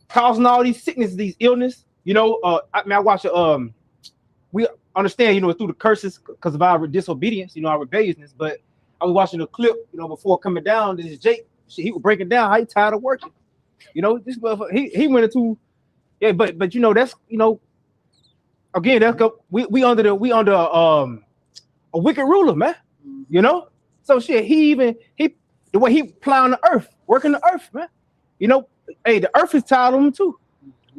causing all these sickness, these illness. You know, I watch we understand, you know, through the curses because of our disobedience, you know, our rebelliousness. But I was watching a clip, you know, before coming down. This is Jake. He was breaking down how he tired of working. You know, this he went into, but you know, that's, you know, again, that's we under a wicked ruler, man. You know, so shit. The way he plowing the earth, working the earth, man. You know, hey, the earth is tired of him too.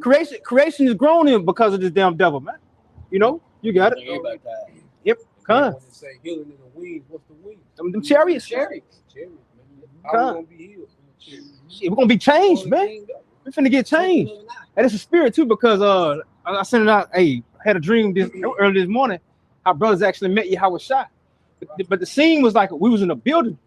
Creation is groaning because of this damn devil, man. You know, you got it. Yep, come.
When you say healing in the wings, what's the wings?
Them chariots.
Chariots.
How we gonna be healed?
Shit, we're gonna be changed, man. We're finna get changed. And it's a spirit too, because I sent it out. Hey, I had a dream early this morning. Our brothers actually met Yahweh Shai. But the scene was like we was in a building,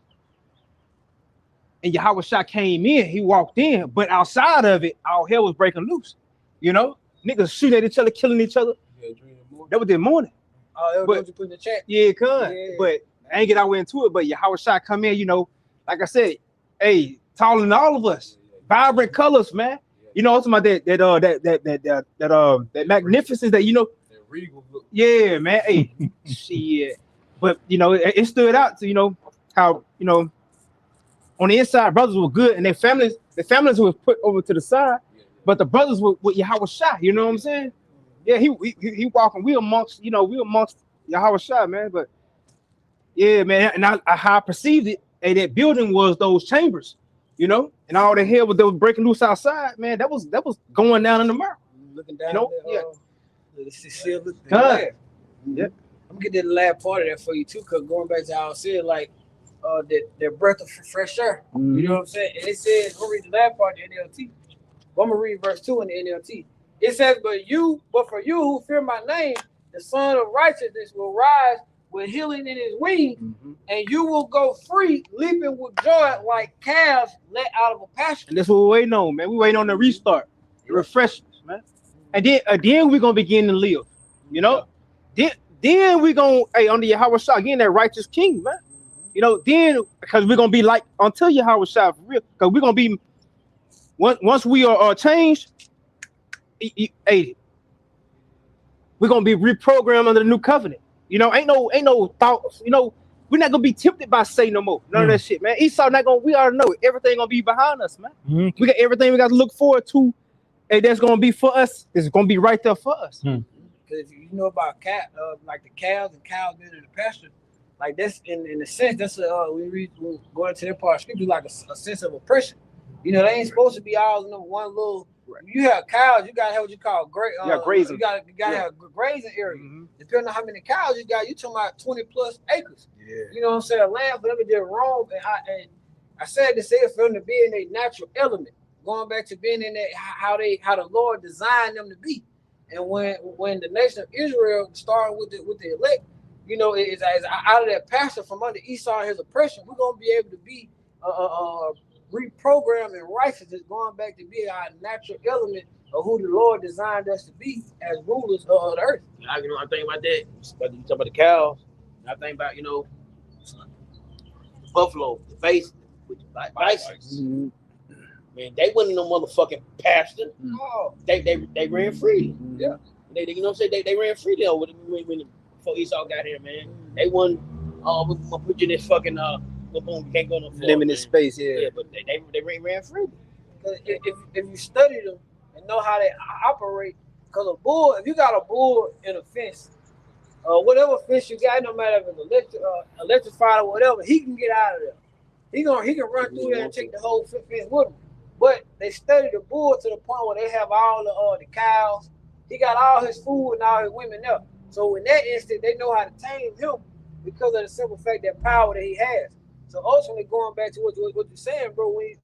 and Yahweh Shai came in. He walked in, but outside of it, all hell was breaking loose. You know, niggas shooting at each other, killing each other. That was the morning.
Oh, that was what you put in the chat.
Yeah, but I ain't get all into it. But Yahweh Shai come in, you know, like I said, hey, taller than all of us, vibrant colors, man. You know, talking about that magnificence that, you know,
That regal look.
yeah, man. Hey, shit. But you know, it stood out to, you know, how, you know, on the inside, brothers were good, and their families were put over to the side, but the brothers were with Yahweh Shai. You know what I'm saying? Yeah, he walking. We amongst Yahweh Shai, man. But yeah, man, and how I perceived it, hey, that building was those chambers, you know, and all the hell that was breaking loose outside, man. That was going down in the mirror.
Looking down,
You know,
yeah. I'm gonna get that last part of that for you too, cause going back to how I said, like, that breath of fresh air. You know what I'm saying? And it says, we'll read the last part of the NLT. Well, I'm gonna read verse 2 in the NLT. It says, but for you who fear my name, the Son of Righteousness will rise with healing in his wings, and you will go free, leaping with joy like calves let out of a pasture.
And that's what we're waiting on, man. We waiting on the restart, the refreshments, man. And then we're gonna begin to live, you know. Then we're gonna, hey, under Yahweh Shai, again, that righteous king, man. You know, then because we're gonna be like until Yahweh Shai for real, because we're gonna be once we are changed, hey, we're gonna be reprogrammed under the new covenant. You know, ain't no thoughts, you know, we're not gonna be tempted by Satan no more. None of that shit, man. Esau not gonna, we already know it. Everything gonna be behind us, man. We got everything we got to look forward to, and that's gonna be for us. It's gonna be right there for us.
Because you know about like the cows and cows being in the pasture, like that's in a sense, that's we go into that part of scripture, like a sense of oppression. You know, they ain't supposed to be all in one little. Right. You have cows, you gotta have what you call grazing. You gotta have a grazing area. Depending on how many cows you got, you talking about 20 plus acres. Yeah. You know what I'm saying? Land for them to just roam. And I said to say it for them to be in a natural element, going back to being in that how the Lord designed them to be. And when the nation of Israel started with the elect, you know, it's out of that pasture from under Esau and his oppression, we're gonna be able to be reprogrammed and righteousness, going back to be our natural element of who the Lord designed us to be as rulers of the earth.
I think about that. But you talk about the cows. I think about, you know, the buffalo, the face, with bison. Man, they wasn't no motherfucking pasture.
Oh,
They ran free.
yeah.
They you know what I'm saying? They ran free there when before Esau got here, man. They wasn't we're gonna put you in this fucking boom, can't go no further.
Limited space,
Yeah, but they ran free.
Because if you study them and know how they operate, because a bull, if you got a bull in a fence, whatever fence you got, no matter if it's electrified or whatever, he can get out of there. He can run through there and take the whole fence with him. But they study the bull to the point where they have all the cows. He got all his food and all his women there. So in that instant, they know how to tame him because of the simple fact that power that he has. So ultimately, going back to what you're saying, bro, when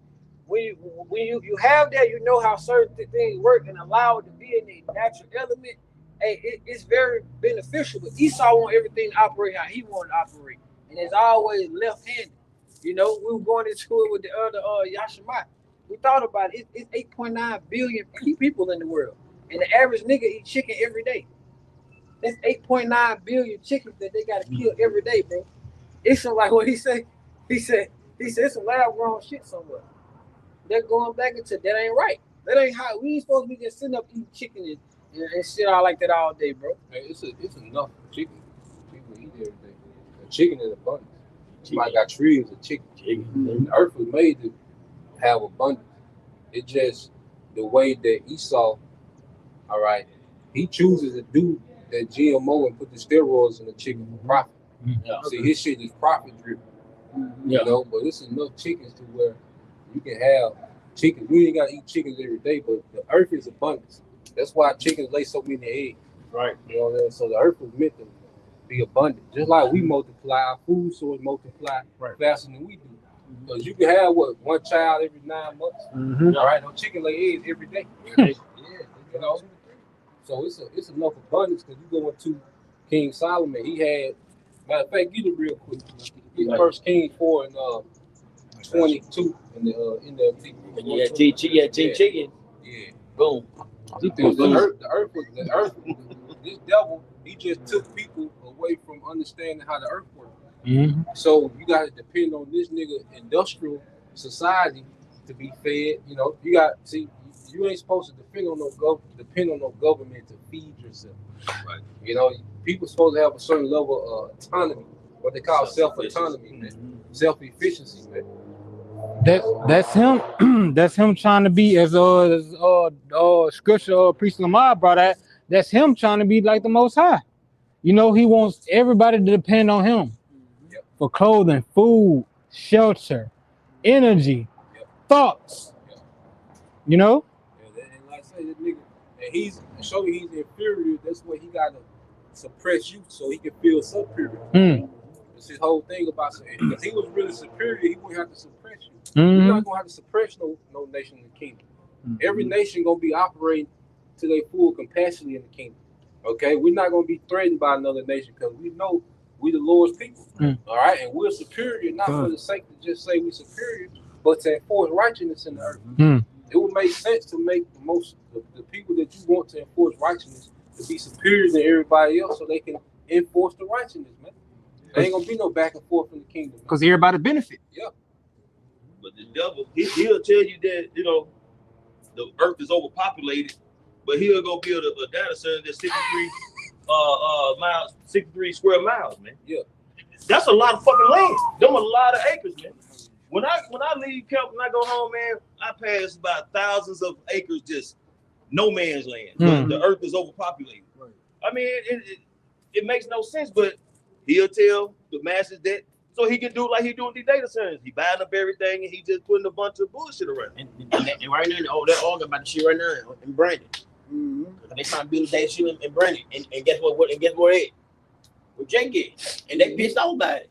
you have that, you know how certain things work and allow it to be in a natural element. Hey, it's very beneficial. But Esau want everything to operate how he wanted to operate, and it's always left-handed. You know, we were going into it with the other Yashamat. We thought about it. It's 8.9 billion people in the world, and the average nigga eat chicken every day. That's 8.9 billion chickens that they got to kill every day, bro. It's like what he said. He said it's some lab grown shit somewhere. They're going back into that ain't right. That ain't how we ain't supposed to be just sitting up eating chicken and shit all like that all day, bro.
Hey, it's enough chicken. People eat every day. The chicken is abundant. Somebody got trees of chicken. The earth was made to have abundance. It's just the way that Esau, all right, he chooses to do that GMO and put the steroids in the chicken for profit.
Yeah.
See, his shit is profit driven.
Yeah.
You know, but it's enough chickens to where you can have chickens. We ain't gotta eat chickens every day, but the earth is abundance. That's why chickens lay so many eggs.
Right.
You know what I mean? So the earth was meant to be abundant. Just like we multiply, our food source multiply faster than we do. Because you can have one child every 9 months. All right, no chicken lay eggs every day. You know. So it's enough abundance because you go into King Solomon. He had, matter of fact, get it real quick. Get First King 4 and 22 in the
chicken.
Yeah.
Boom.
The earth, this devil, he just took people away from understanding how the earth works. So you got to depend on this nigga industrial society to be fed. You know, you ain't supposed to depend on no government to feed yourself. Right. You know, people supposed to have a certain level of autonomy, what they call self-autonomy, man. Self-efficiency, man.
That's him. That's him trying to be as scripture priest Lamar brought out. That's him trying to be like the Most High. You know, he wants everybody to depend on him for clothing, food, shelter, energy, thoughts. You know.
And like I say, this nigga, and he's inferior. That's why he gotta suppress you so he can feel superior. It's his whole thing about saying, if he was really superior, he wouldn't have to suppress you. You're not gonna have to suppress no nation in the kingdom. Every nation gonna be operating to their full capacity in the kingdom. Okay, we're not gonna be threatened by another nation because we know we the Lord's people. All right, and we're superior not for the sake to just say we're superior, but to enforce righteousness in the earth. It would make sense to make the people that you want to enforce righteousness to be superior than everybody else, so they can enforce the righteousness, man. There ain't gonna be no back and forth in the kingdom.
Because everybody benefit.
Yeah.
But the devil, he'll tell you that, you know, the earth is overpopulated, but he'll go build a data center that's 63 square miles, man.
Yeah.
That's a lot of fucking land. Them a lot of acres, man. When I leave camp and I go home, man, I pass about thousands of acres, just no man's land. The earth is overpopulated. Right. I mean, it makes no sense, but he'll tell the masses that so he can do like he doing these data centers. He buying up everything and he just putting a bunch of bullshit around.
And right now, they're arguing about the shit right now in Brandon. They trying to build a data shit in Brandon. And guess what? And guess where it? Where Jake is. And they pissed off about it.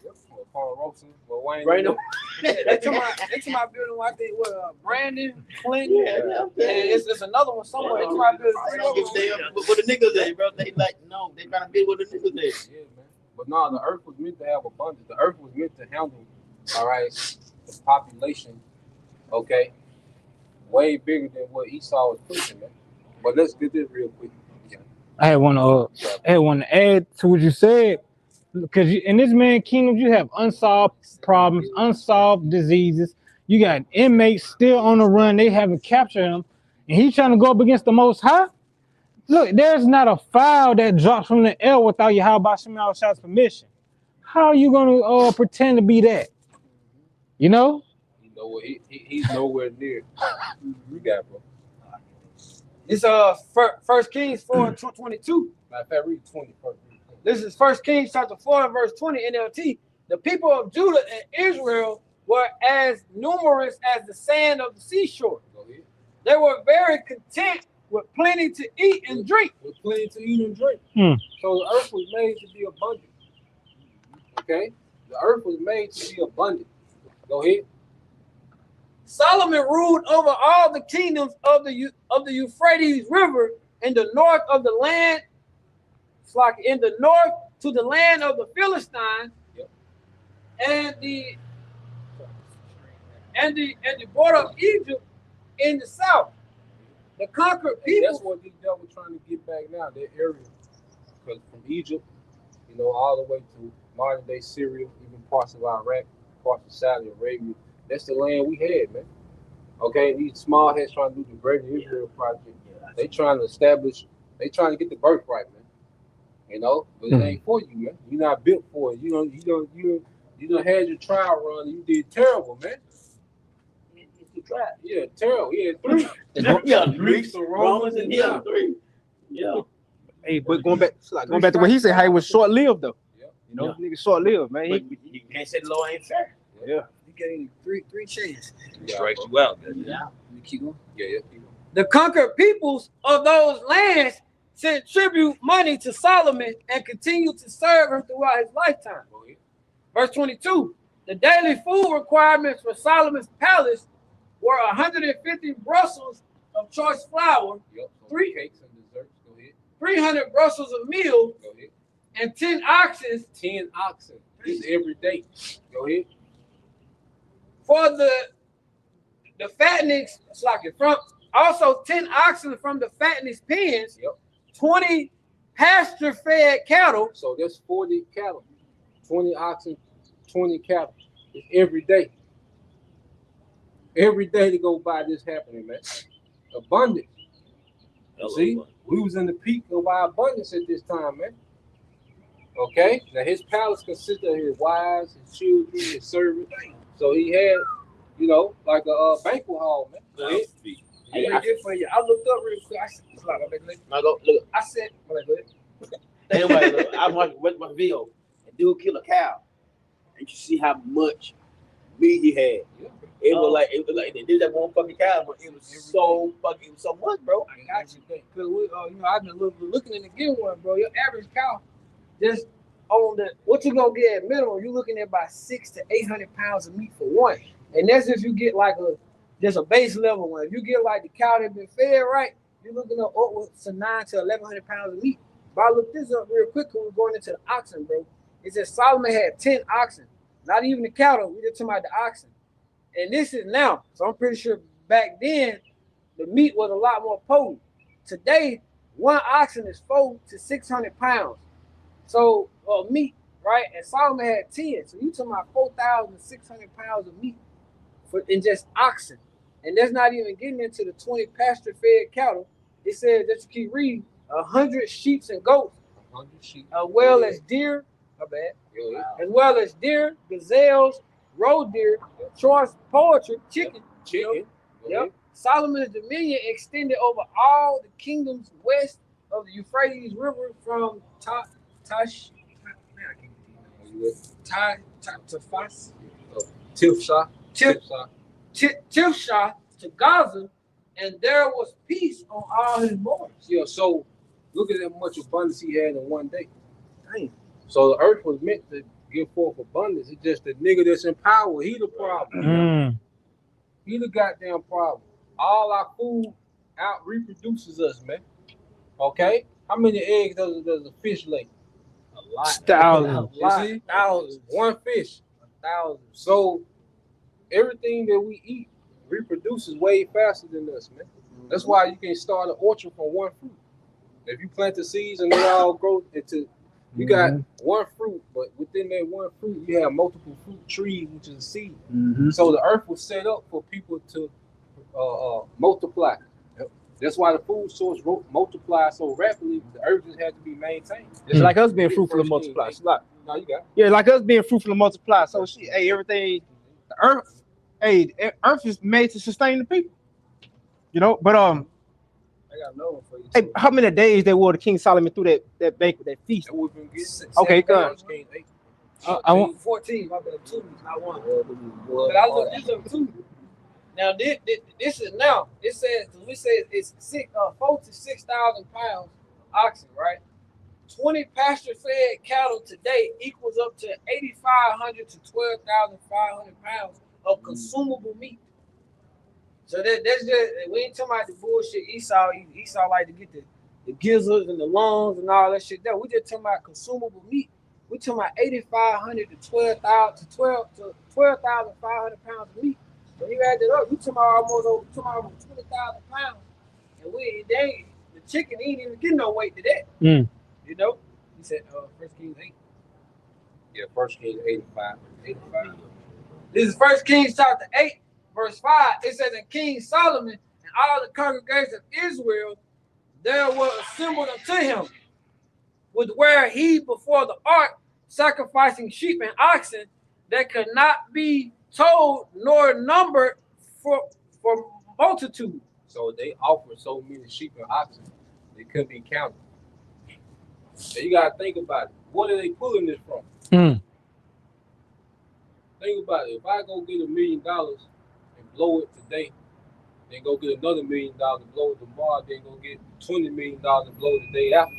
Ponderosa, but Wayne.
Right now.
They to my building. I think Brandon, Clinton, and it's another one somewhere. It's my building.
I don't give a damn what the niggas there, bro. They like, no, they trying to be with the niggas there.
Yeah, man. But no, the earth was meant to have abundance. The earth was meant to handle, all right, the population, okay, way bigger than what Esau was pushing, man. But let's get this real quick. Yeah.
I had one to add to what you said, because in this man kingdom you have unsolved problems, unsolved diseases. You got inmates still on the run. They haven't captured him, and he's trying to go up against the Most High. Look, there's not a file that drops from the air without Yahweh Shemel Shah's permission. How are you gonna pretend to be that? You know?
You know what? He's nowhere near. You got, bro.
It's First Kings 4:22.
Matter of fact, read 21st.
This is 1 Kings chapter 4 and verse 20 NLT. The people of Judah and Israel were as numerous as the sand of the seashore.
Go ahead.
They were very content with plenty to eat and drink.
With plenty to eat and drink. So the earth was made to be abundant. Okay? The earth was made to be abundant. Go ahead.
Solomon ruled over all the kingdoms of the Euphrates River in the north of the land. It's like in the north to the land of the Philistines,
yep.
and the border of Egypt in the south. The conquered people.
That's what these devils trying to get back now, that area. Because from Egypt, you know, all the way to modern day Syria, even parts of Iraq, parts of Saudi Arabia, that's the land we had, man. Okay, these small heads trying to do the Greater Israel Project. They trying to establish, they trying to get the birthright, man. You know, but it ain't for you, man. You're not built for it. You done had your trial run and you did terrible, man. Yeah, terrible. Yeah, 3.
Yeah,
Greeks and Romans and
yeah, 3. Yeah.
Hey, but going back to what he said, how he was short-lived though.
Yeah.
You know, nigga short-lived, man.
But you can't say the law ain't fair.
Yeah.
You getting three chances.
Strikes you out.
Yeah.
You keep going.
Yeah, keep going.
The conquered peoples of those lands sent tribute money to Solomon and continued to serve him throughout his lifetime. Verse 22, the daily food requirements for Solomon's palace were 150 Brussels of choice flour,
Yep. So
3
cakes and desserts. Go ahead.
300 Brussels of meal,
Go ahead.
and 10 oxen
10 oxen. This is every day. Go ahead.
for the fattenings. It's like it from also 10 oxen from the fattenings pens.
Yep.
20 pasture-fed cattle.
So that's 40 cattle. 20 oxen, 20 cattle. It's every day. Every day to go by this happening, man. Abundance. See, we was in the peak of our abundance at this time, man. Okay? Now his palace consisted of his wives, his children, his servants. So he had, you know, like a banquet hall, man. Go ahead.
Hey, I did for you. I looked up real quick. I said,
Now go look.
I said,
Anyway, look, I watched my video. A dude killed a cow, and you see how much meat he had. It was like they did that one fucking cow, but it was so much, bro.
I got you. Because we, I've been looking in the given one, bro. Your average cow, just on the what you gonna get at minimum, you're looking at about 600 to 800 pounds of meat for one, and that's if you get like just a base level one. If you get like the cow that's been fed right, you're looking at upwards to 900 to 1,100 pounds of meat. But I looked this up real quick when we're going into the oxen, bro. It said Solomon had 10 oxen, not even the cattle. We just talking about the oxen. And this is now, so I'm pretty sure back then the meat was a lot more potent. Today, one oxen is 400 to 600 pounds. So meat, right? And Solomon had 10. So you talking about 4,600 pounds of meat in just oxen. And that's not even getting into the 20 pasture-fed cattle. It says that you keep reading 100 sheep and goats,
100 sheep.
as well as deer, as well as deer, gazelles, roe deer, choice poultry, chicken. Yep. Solomon's dominion extended over all the kingdoms west of the Euphrates River from Tifsha to Gaza, and there was peace on all his borders.
Yeah, so look at how much abundance he had in one day. Damn. So the earth was meant to give forth abundance. It's just the nigga that's in power. He the problem.
Mm.
He the goddamn problem. All our food out reproduces us, man. Okay? How many eggs does a fish lay?
A lot.
Thousands.
A lot.
You see?
Thousands.
One fish.
1,000.
So everything that we eat reproduces way faster than us, man. That's why you can start an orchard from one fruit. If you plant the seeds and they all grow into, you got one fruit, but within that one fruit, you have multiple fruit trees, which is a seed. So the earth was set up for people to multiply. That's why the food source multiplies so rapidly. The earth just had to be maintained.
It's like us being fruitful and multiply. It's like,
No, you got it.
yeah, like us being fruitful and multiply. So shit, hey, everything, the earth is made to sustain the people. You know, but
I got another one for you.
hey, how many days they wore the King Solomon through that banquet, that feast?
That would have been good.
Okay, good.
I want
14. I've been 2, not 1. But I looked this up too. Now this is now. It says we say it's 4 to 6,000 pounds oxen, right? 20 pasture-fed cattle today equals up to 8,500 to 12,500 pounds of consumable meat. So that's just, we ain't talking about the bullshit Esau. Esau like to get the gizzards and the lungs and all that shit there. We just talking about consumable meat. We talking about 8,500 to 12,000 to 12,500 pounds of meat. When you add that up, you talking about almost 20,000 pounds. And the chicken ain't even getting no weight to that.
Mm.
You know? He said 1 Kings 8.
Yeah, 1 Kings 85.
This is 1 Kings chapter 8, verse 5. It says, and King Solomon and all the congregation of Israel, there were assembled unto him, with where he before the ark, sacrificing sheep and oxen that could not be told nor numbered for multitude.
So they offered so many sheep and oxen, they couldn't be counted. So you gotta think about it. What are they pulling this from?
Mm.
Think about it. If I go get $1 million and blow it today, then go get another $1 million and blow it tomorrow, then go get $20 million and blow it the day after.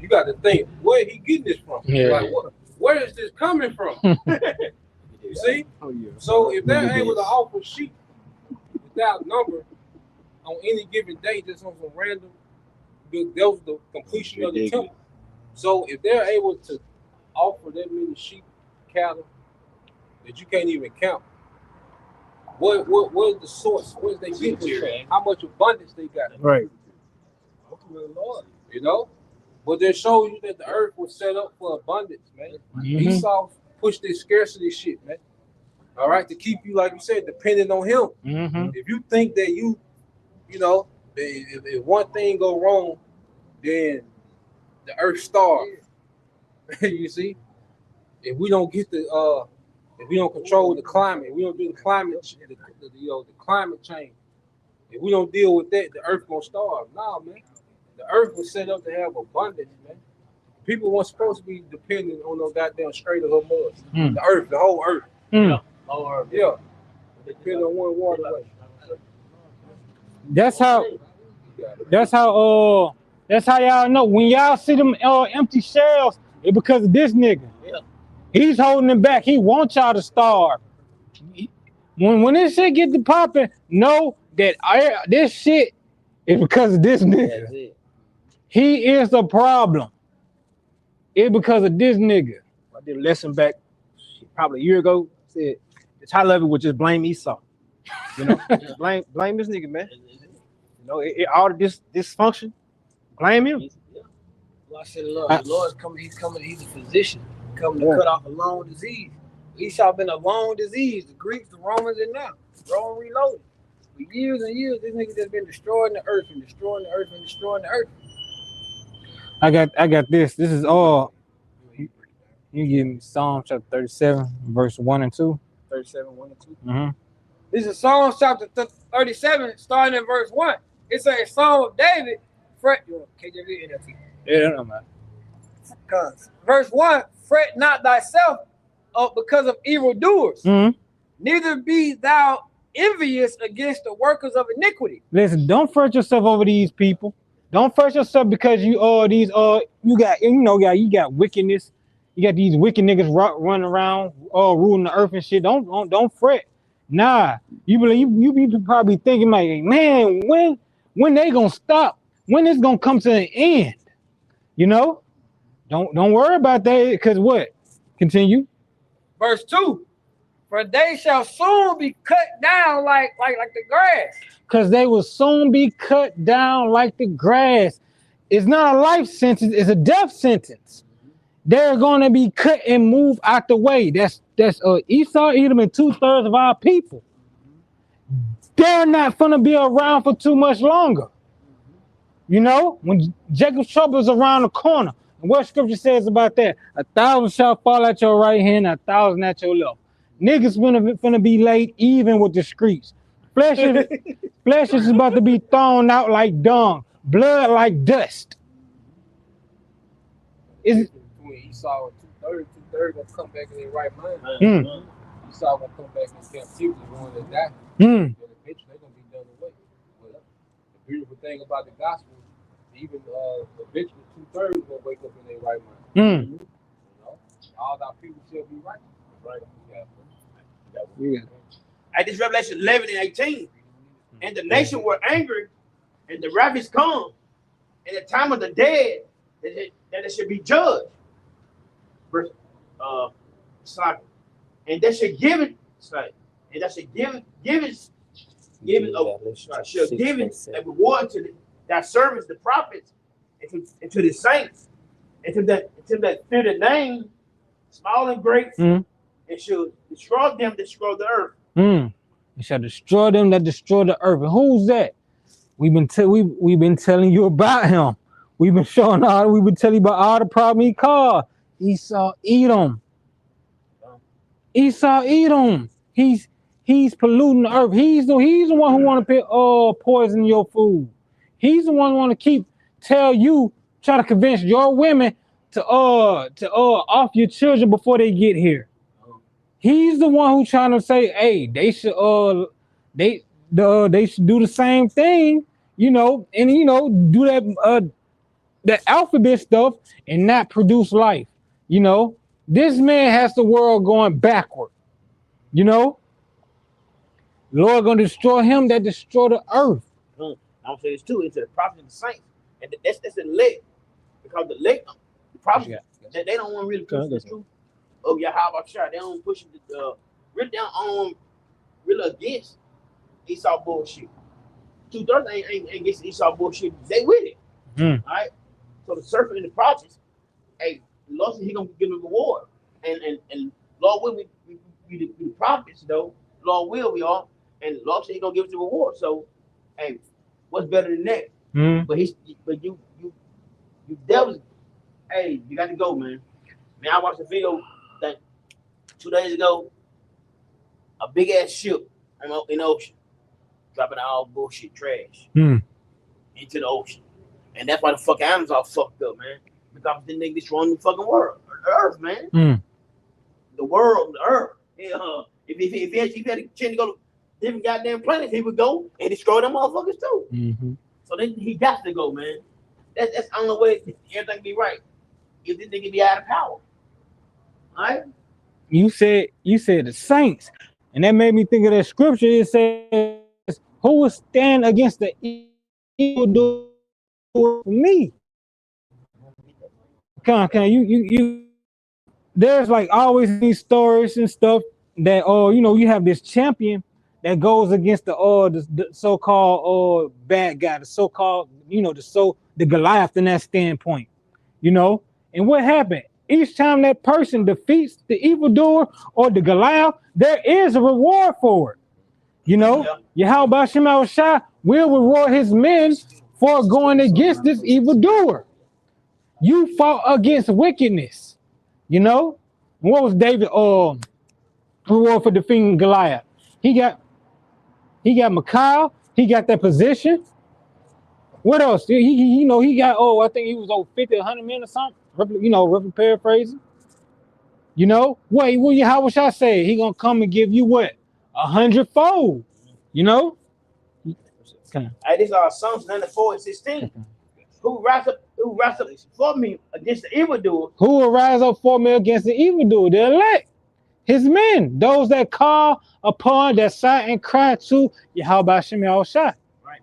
You got to think, where he getting this from?
Yeah.
Like, where is this coming from? You see?
Oh yeah.
So if they're able to offer sheep without number on any given day, just on some random, that was the completion of the temple. So if they're able to offer that many sheep, cattle that you can't even count, what is the source? Where's they get this from? How much abundance they got?
Right.
You know? But that shows you that the earth was set up for abundance, man.
Mhm.
Esau pushed this scarcity shit, man. All right, to keep you, like you said, dependent on him.
Mm-hmm.
If you think that you know, if one thing go wrong, then the earth starve. You see, if we don't get if we don't control the climate, we don't do the climate change. If we don't deal with that, the earth gonna starve. Nah, man. The earth was set up to have abundance, man. People weren't supposed to be dependent on no goddamn Strait of Hormuz.
Mm.
The earth, the whole earth.
Mm.
Yeah. Depending on one waterway.
That's how y'all know when y'all see them empty shells, it's because of this nigga.
Yeah.
He's holding them back. He wants y'all to starve. When this shit get to popping, know that this shit is because of this nigga.
That's it.
He is the problem. It's because of this nigga.
I did a lesson back probably a year ago. Said the high level would just blame Esau. You know, just blame this nigga, man. You know, all of this dysfunction, blame him.
Well, I said, Lord, the Lord's coming. He's coming. He's a physician, coming to cut off a long disease. Esau been a long disease. The Greeks, the Romans, and now Rome reloaded. For years and years, this nigga just been destroying the earth and destroying the earth and destroying the earth.
I got this. This is all. You give me Psalm chapter 37, verse 1 and 2.
37, 1 and 2.
Mm-hmm.
This is Psalm chapter 37, starting in verse 1. It's a Psalm of David. KJV, NLT.
Yeah, no man.
Verse 1, fret not thyself because of evildoers,
Mm-hmm.
neither be thou envious against the workers of iniquity.
Listen, don't fret yourself over these people. Don't fret yourself because you got wickedness You got these wicked niggas running around, ruling the earth and shit. Don't fret. Nah, you be probably thinking like, man, when they gonna stop? When it's gonna come to an end? You know? Don't worry about that, because what? Continue.
Verse 2. For they shall soon be cut down like the grass.
Because they will soon be cut down like the grass. It's not a life sentence, it's a death sentence. They're gonna be cut and moved out the way. That's Esau, Edom, and 2/3 of our people. They're not gonna be around for too much longer. You know, when Jacob's trouble is around the corner, and what scripture says about that? 1,000 shall fall at your right hand, 1,000 at your left. Niggas finna be laid even with the streets. Flesh is about to be thrown out like dung, blood like dust. Is
Between Esau and 2/3 gonna come back in their right mind. Esau gonna come back in captivity, one that die. And eventually they're gonna be done away. But the beautiful thing about the gospel, even eventually 2/3 gonna wake up in their right mind. You know, all our people shall be right. Right.
Yeah.
At this Revelation 11 and 18, and the nation were angry, and the rabbis come, in the time of the dead, that it should be judged. Verse, and they should give it, and they should give a reward to that servants, the prophets, and to the saints, and to that fear the name, small and great, and should destroy them, destroy the earth.
It shall destroy them that destroy the earth. And who's that? We've been telling you about him. We've been telling you about all the problem he caused. Esau, Edom. Esau, Edom. He's polluting the earth. He's the one who want to poison your food. He's the one who want to try to convince your women to off your children before they get here. He's the one who's trying to say, hey, they should do the same thing, you know, and do that alphabet stuff and not produce life. You know, this man has the world going backward. You know, the Lord gonna destroy him that destroy the earth.
I'll say this too, into the prophets and the saints, and that's the elect, because the elect, the prophets, they don't want to really push the truth. Oh yeah, how about Shah? They don't push it. Really down really against Esau bullshit. 2/3 ain't against Esau bullshit. They with it. All right. So the serpent and the prophets, hey, Lord said he gonna give them a reward, and Lord will we the prophets though. Lord will we all, and Lord said he gonna give us a reward. So, hey, what's better than that? But you devils, hey, you got to go, man. Man, I watched a video that 2 days ago, a big ass ship in the ocean, dropping all bullshit trash into the ocean. And that's why the fucking animals all fucked up, man. Because the niggas destroying the fucking world, the earth, man. The world, the earth. If he had a chance to go to different goddamn planets, he would go and destroy them motherfuckers too. So then he got to go, man. That's the only way everything be right. If this nigga be out of power. All right?
You said the saints, and that made me think of that scripture. It says, who will stand against the evil doer for me? Come on, you there's like always these stories and stuff that you have this champion that goes against the so-called bad guy, the so-called, the Goliath in that standpoint, and what happened? Each time that person defeats the evildoer or the Goliath, there is a reward for it. Yahweh Shema Shai will reward his men for going against this evildoer. You fought against wickedness. What was David reward for defeating Goliath? He got Michal, he got that position. What else? He got I think he was over 50, 100 men or something. Roughly paraphrasing. What how should I say? He gonna come and give you what? 100-fold.
Okay. This is Psalms 94:16. Who rise up who rise up for me against the evildoer.
Who will rise up for me against the evildoer? The elect, his men, those that call upon, that sigh and cry to Yahweh Shem Yahushua.
Right.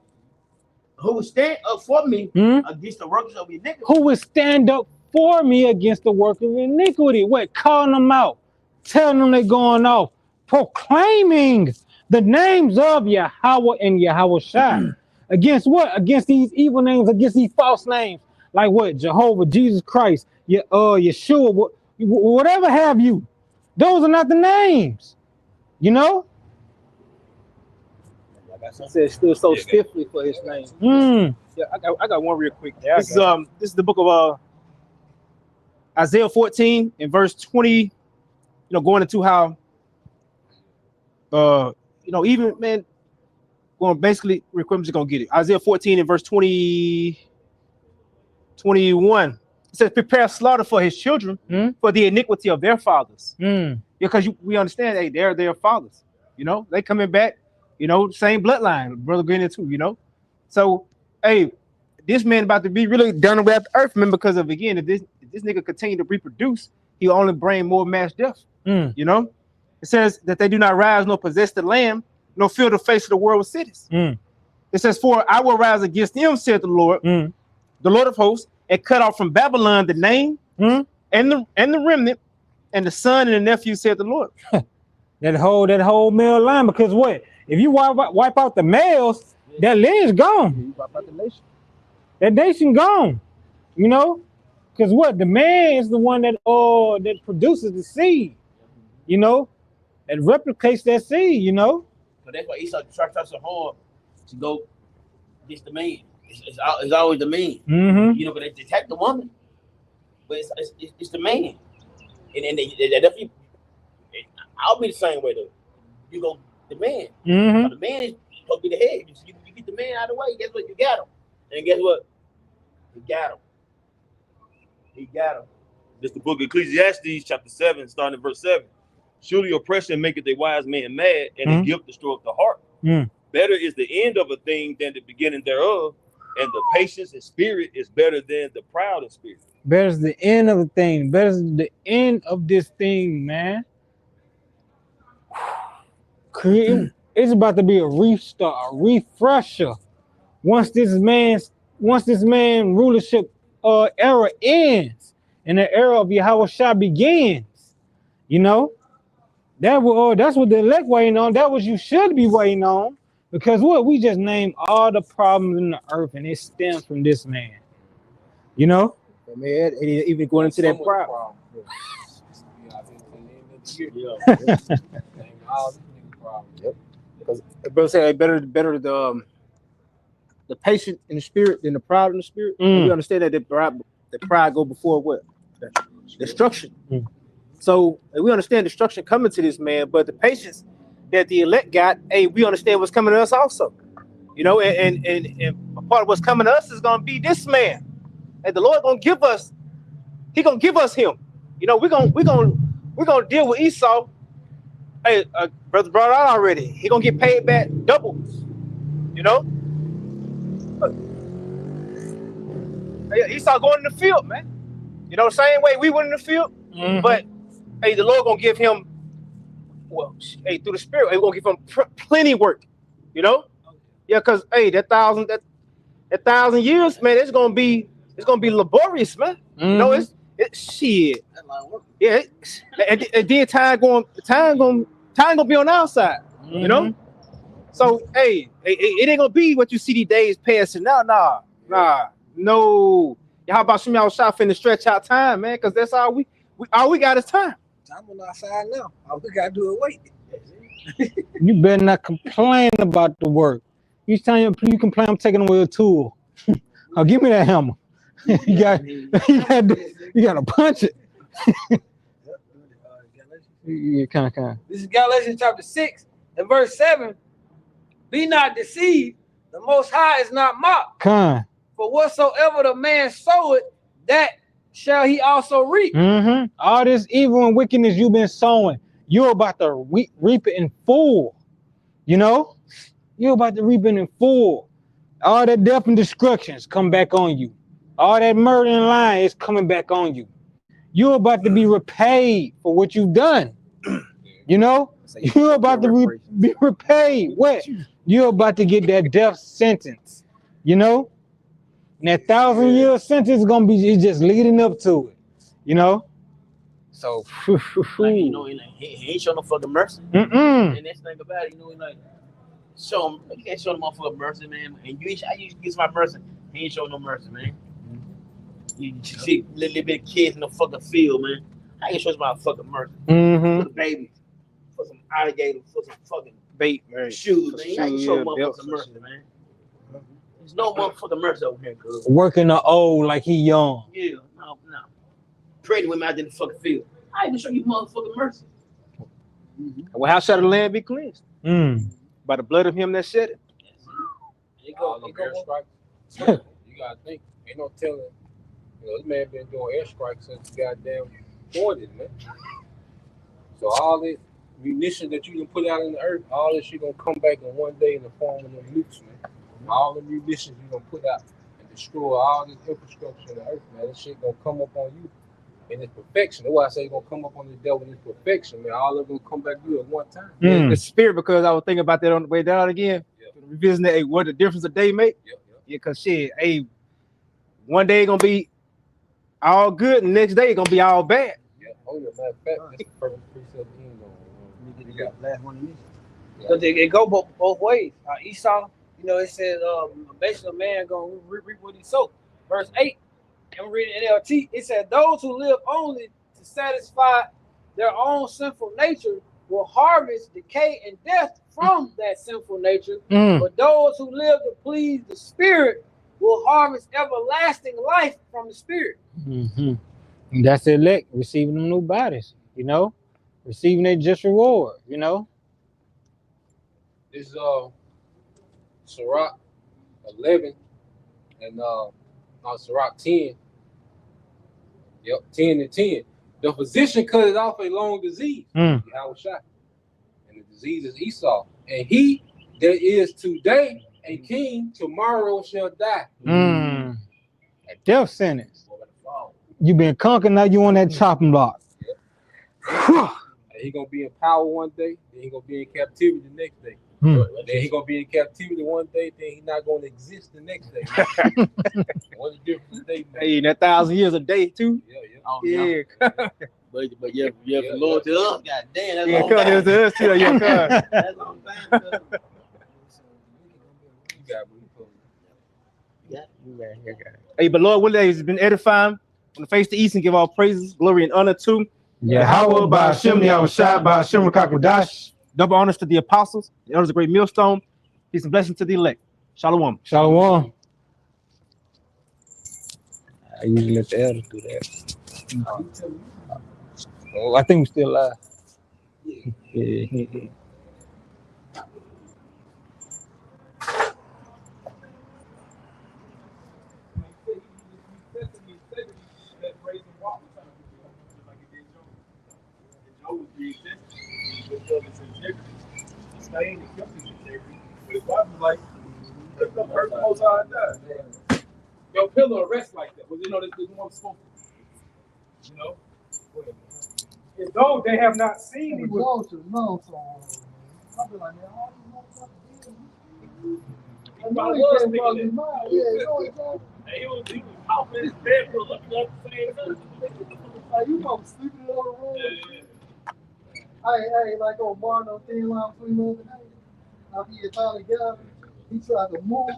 Who will stand up for me against the workers of iniquity.
Who will stand up for me against the work of iniquity? What? Calling them out, telling them they're going off, proclaiming the names of Yahweh and Yahushua. Against what? Against these evil names, against these false names. Like what? Jehovah, Jesus Christ, Yeshua, whatever have you. Those are not the names. You know?
Like I said, still so stiffly for his name. Yeah, I got one real quick. This is the book of Isaiah 14 and verse 20. Going into how even man, going basically, I'm just gonna get it. Isaiah 14 and verse 21. It says, prepare slaughter for his children for the iniquity of their fathers. Because we understand, hey, they're their fathers. They coming back, same bloodline, brother Green too, So, hey, this man about to be really done away with the earth, man, because of, again, if this nigga continue to reproduce, he'll only bring more mass death. It says that they do not rise nor possess the land, nor fill the face of the world with cities. It says, for I will rise against them, said the Lord of hosts, and cut off from Babylon the name and the remnant, and the son and the nephew, said the Lord.
that whole male line, because what? If you wipe out the males, that lineage gone. That nation gone. Because what? The man is the one that produces the seed. That replicates that seed.
But that's why Esau tried so hard to go against the man. It's always the man. But they attack the woman. But it's the man. And they definitely, I'll be the same way though. You go the man. The man is supposed to be the head. You get the man out of the way. Guess what? You got him. And guess what? You got him. He got him.
This is the book of Ecclesiastes, chapter 7, starting at verse 7. Surely oppression maketh a wise man mad, and his gift destroyeth the heart. Better is the end of a thing than the beginning thereof, and the patience and spirit is better than the proud in spirit.
Better is the end of the thing. Better is the end of this thing, man. It's about to be a restart, a refresher. Once this man rulership era ends and the era of Yahushua begins, that's what the elect waiting on. That what you should be waiting on, because what? We just named all the problems in the earth, and it stems from this man.
Man, even going into that pride. Because the brother said better the patient in the spirit than the proud in the spirit. We understand that the pride go before what? Destruction. So we understand destruction coming to this man, but the patience that the elect got, hey, we understand what's coming to us also. And a part of what's coming to us is gonna be this man. And the Lord gonna give us, He gonna give us him. We're gonna deal with Esau. Hey, brother brought it out already. He gonna get paid back double. Esau going in the field, man. Same way we went in the field. But hey, the Lord gonna give him, through the Spirit, we're gonna give him plenty work. Yeah, because hey, that thousand years, man, it's gonna be laborious, man. It's shit. Yeah, and then time gonna be on our side. So hey, it ain't gonna be what you see these days passing now. No. How about some y'all shot finna stretch out time, man? Because that's all we got is time.
Time on our side now. All we gotta do is wait.
You better not complain about the work. Each time you complain, I'm taking away a tool. Oh, give me that hammer. you gotta punch it. Yeah, kind of.
This is Galatians chapter 6 and verse 7. Be not deceived, the Most High is not mocked. For whatsoever the man soweth, that shall he also reap.
All this evil and wickedness you've been sowing, you're about to reap it in full. You're about to reap it in full. All that death and destructions come back on you. All that murder and lying is coming back on you. You're about to be repaid for what you've done. You know, you're about to be repaid. What? You're about to get that death sentence. You know, and that 1,000-year sentence is gonna be it's just leading up to it. You know, so
Like, you know, he ain't show no fucking mercy.
mm-mm.
And that's the thing about it, you know, like show him. You can't show the motherfucker mercy, man. And I used to give my mercy. He ain't show no mercy, man. You see little bit of kids in the fucking field, man. How you show this motherfucking mercy?
Mm-hmm.
For the babies, for some alligators, for some fucking
Bait, man.
shoes, man. How you show
Yeah,
motherfuckers
belts.
mercy, man? There's no motherfucking mercy over here, cuz.
Working the old like he young.
Yeah, no. Pregnant women out in the fucking field. I even show you motherfucking mercy.
Well, how shall the land be cleansed? By the blood of him that shed it.
It
All
go,
them
it go.
airstrikes. You gotta think. Ain't no telling. You know, this man been doing airstrikes since goddamn 40s, man. So all this munitions that you can put out in the earth, all this shit gonna come back in one day in the form of them nukes, man. All the munitions you gonna put out and destroy all this infrastructure in the earth, man. This shit gonna come up on you in its perfection. That's why I say it's gonna come up on the devil in its perfection, man. All of them come back to you at one time.
The spirit, because I was thinking about that on the way down again.
Yeah.
Revisiting that, hey, what the difference a day make?
Yep.
Yeah, cause shit, hey, one day gonna be all good, and the next day gonna be all bad.
Yeah. Oh, yeah, matter of fact, that's the perfect precept to end on.
You got the last one in this.
Because it go both ways. Esau, you know, it says basically a man gonna reap what he sowed. Verse 8, I'm reading NLT. It said, those who live only to satisfy their own sinful nature will harvest decay and death from that sinful nature. But those who live to please the Spirit will harvest everlasting life from the Spirit.
Mm-hmm. And that's the elect receiving them new bodies, you know, receiving their just reward, you know.
This is Sirach 11 and Sirach 10. Yep, 10 and 10. The physician cut off a long disease. Yahweh Shai. And the disease is Esau. And he that is today a king, tomorrow shall die.
A death sentence. You been conquered, now you on that chopping block.
And he gonna be in power one day, then he gonna be in captivity the next day. Then he gonna be in captivity one day, then he not gonna exist the next day. What's the difference today, man?
Hey, that 1,000 years a day too.
Yeah.
Oh,
Yeah,
But yeah, the Lord to us, God damn, that's
yeah,
long
come
time.
to us too. Yeah, come.
That's long time. cuz.
You got me.
Hey, but Lord, what has been edifying on the face to east and give all praises, glory, and honor to
Yahweh by Hashem, Yahweh Shai by Hashem Rakakwadash.
double honors to the apostles, the elders of the great millstone, peace and blessings to the elect. Shalom.
Shalom. I usually let the elders do that. Oh, I think we're still live. Yeah.
Your pillow rest like that. Well, you know, there's one supposed to, you know.
And though they have not seen me with
He was off in his bedroom looking up the same time.
You know, sleeping on the road. Hey, like on Barno Thin Line Free the other night. After he finally got up, he tried to move.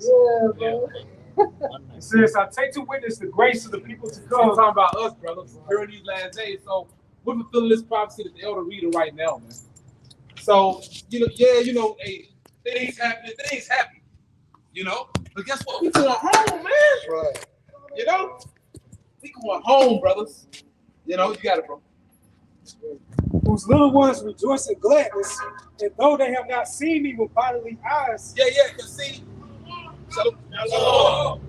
Yeah, bro.
It says, I take to witness the grace of the people to
I'm
come.
talking about us, brothers, during these last days. So we're fulfilling this prophecy that the elder reading right now, man. So, hey, things happening, things happen, But guess what? We going home, man.
Right.
We going home, brothers. You got it, bro.
Whose little ones rejoice in gladness, and though they have not seen me with bodily eyes,
Yeah, because see, Shalom.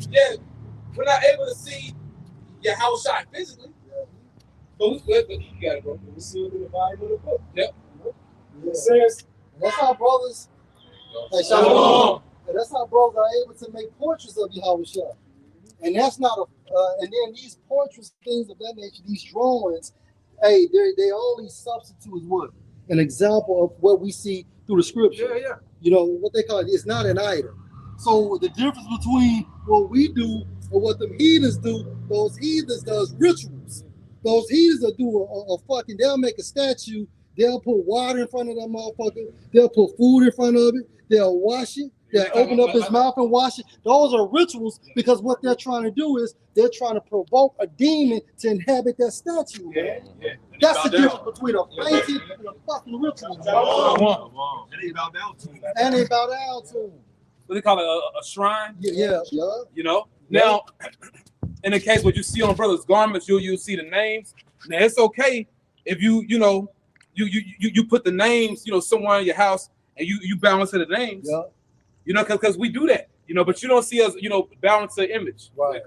Yeah, we're not able to see your house shot physically. But you got it, bro.
we see it in the volume of the book.
Yep.
It says,
That's how brothers Hey, Shalom. And that's how bros are able to make portraits of Yahweh Shah. And that's not and then these portraits, things of that nature, these drawings, hey, they only substitute as what? An example of what we see through the scripture.
Yeah, yeah.
You know, what they call it, it's not an idol. So the difference between what we do and what the heathens do, those heathens does rituals. Those heathens will do a fucking, they'll make a statue, they'll put water in front of that motherfucker, they'll put food in front of it, they'll wash it, they'll open up his mouth and wash it. Those are rituals because what they're trying to do is they're trying to provoke a demon to inhabit that statue.
Yeah.
That's the difference between a painting and a fucking ritual.
And they bow down to him.
And they bow down to him.
What they call it, a shrine.
Yeah.
You know. Now, in the case what you see on brothers' garments, you'll see the names. Now it's okay if you put the names, somewhere in your house and you balance to the names.
Yeah.
Because we do that. But you don't see us, balance the image.
Right.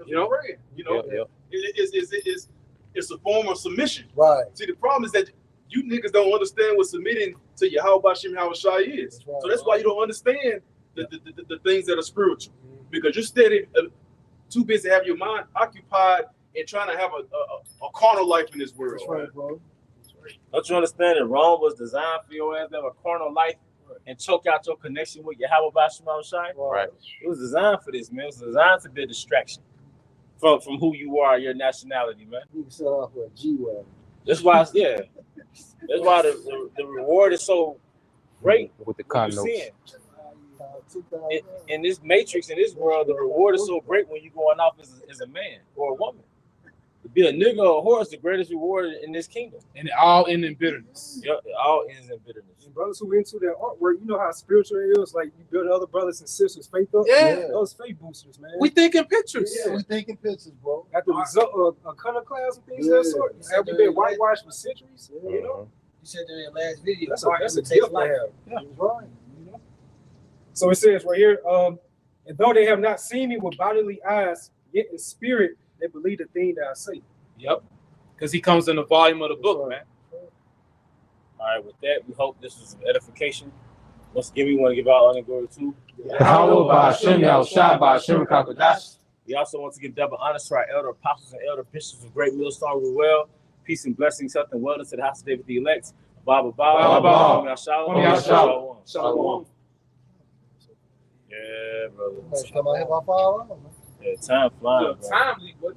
It's a form of submission.
Right.
See, the problem is that you niggas don't understand what submitting to Yahweh Shem Shai is.
That's right.
So that's why you don't understand the things that are spiritual. Because you're steady, too busy to have your mind occupied and trying to have a carnal life in this world.
That's right, bro.
Don't you understand that Rome was designed for your ass to have a carnal life and choke out your connection with Yahweh Bashim Shai?
Right.
It was designed for this, man. It was designed to be a distraction from who you are, your nationality, man.
You can set off with a G-Wagon.
That's why, that's why the reward is so great.
With the
What
car
you
notes.
seeing. In this matrix, in this world, the reward is so great when you're going off as a man or a woman. To be a nigga or a horse, the greatest reward in this kingdom.
And it all ends in bitterness.
Yep, it all ends in bitterness.
And brothers who into their artwork, you know how spiritual it is. Like you build other brothers and sisters' faith up.
Yeah.
Those faith boosters, man.
We thinking pictures.
Yeah, we thinking pictures, bro.
At the result of a color class and things of that sort. Have we been whitewashed for centuries? You know,
You said that in the last video.
that's
art
a
imitates
gift to
life.
have. Yeah, right. You know? So it says right here, and though they have not seen me with bodily eyes, yet in spirit they believe the thing that I say.
Yep. Because he comes in the volume of the book, man.
All right, with that, we hope this was edification. Once again, we want to give our honor and glory to.
Yahweh Bashim Yahushua Bashim Kakadash.
We also want to give double honors to our elder apostles and elder bishops of Great Millstone Ruel. Peace and blessings, health and wellness to the house of David the elect. Baba
Baba.
Baba.
Shalom.
Shalom.
Yeah, brother.
Come out here by 5 hours, man.
Yeah, time flying, bro.
Timely, but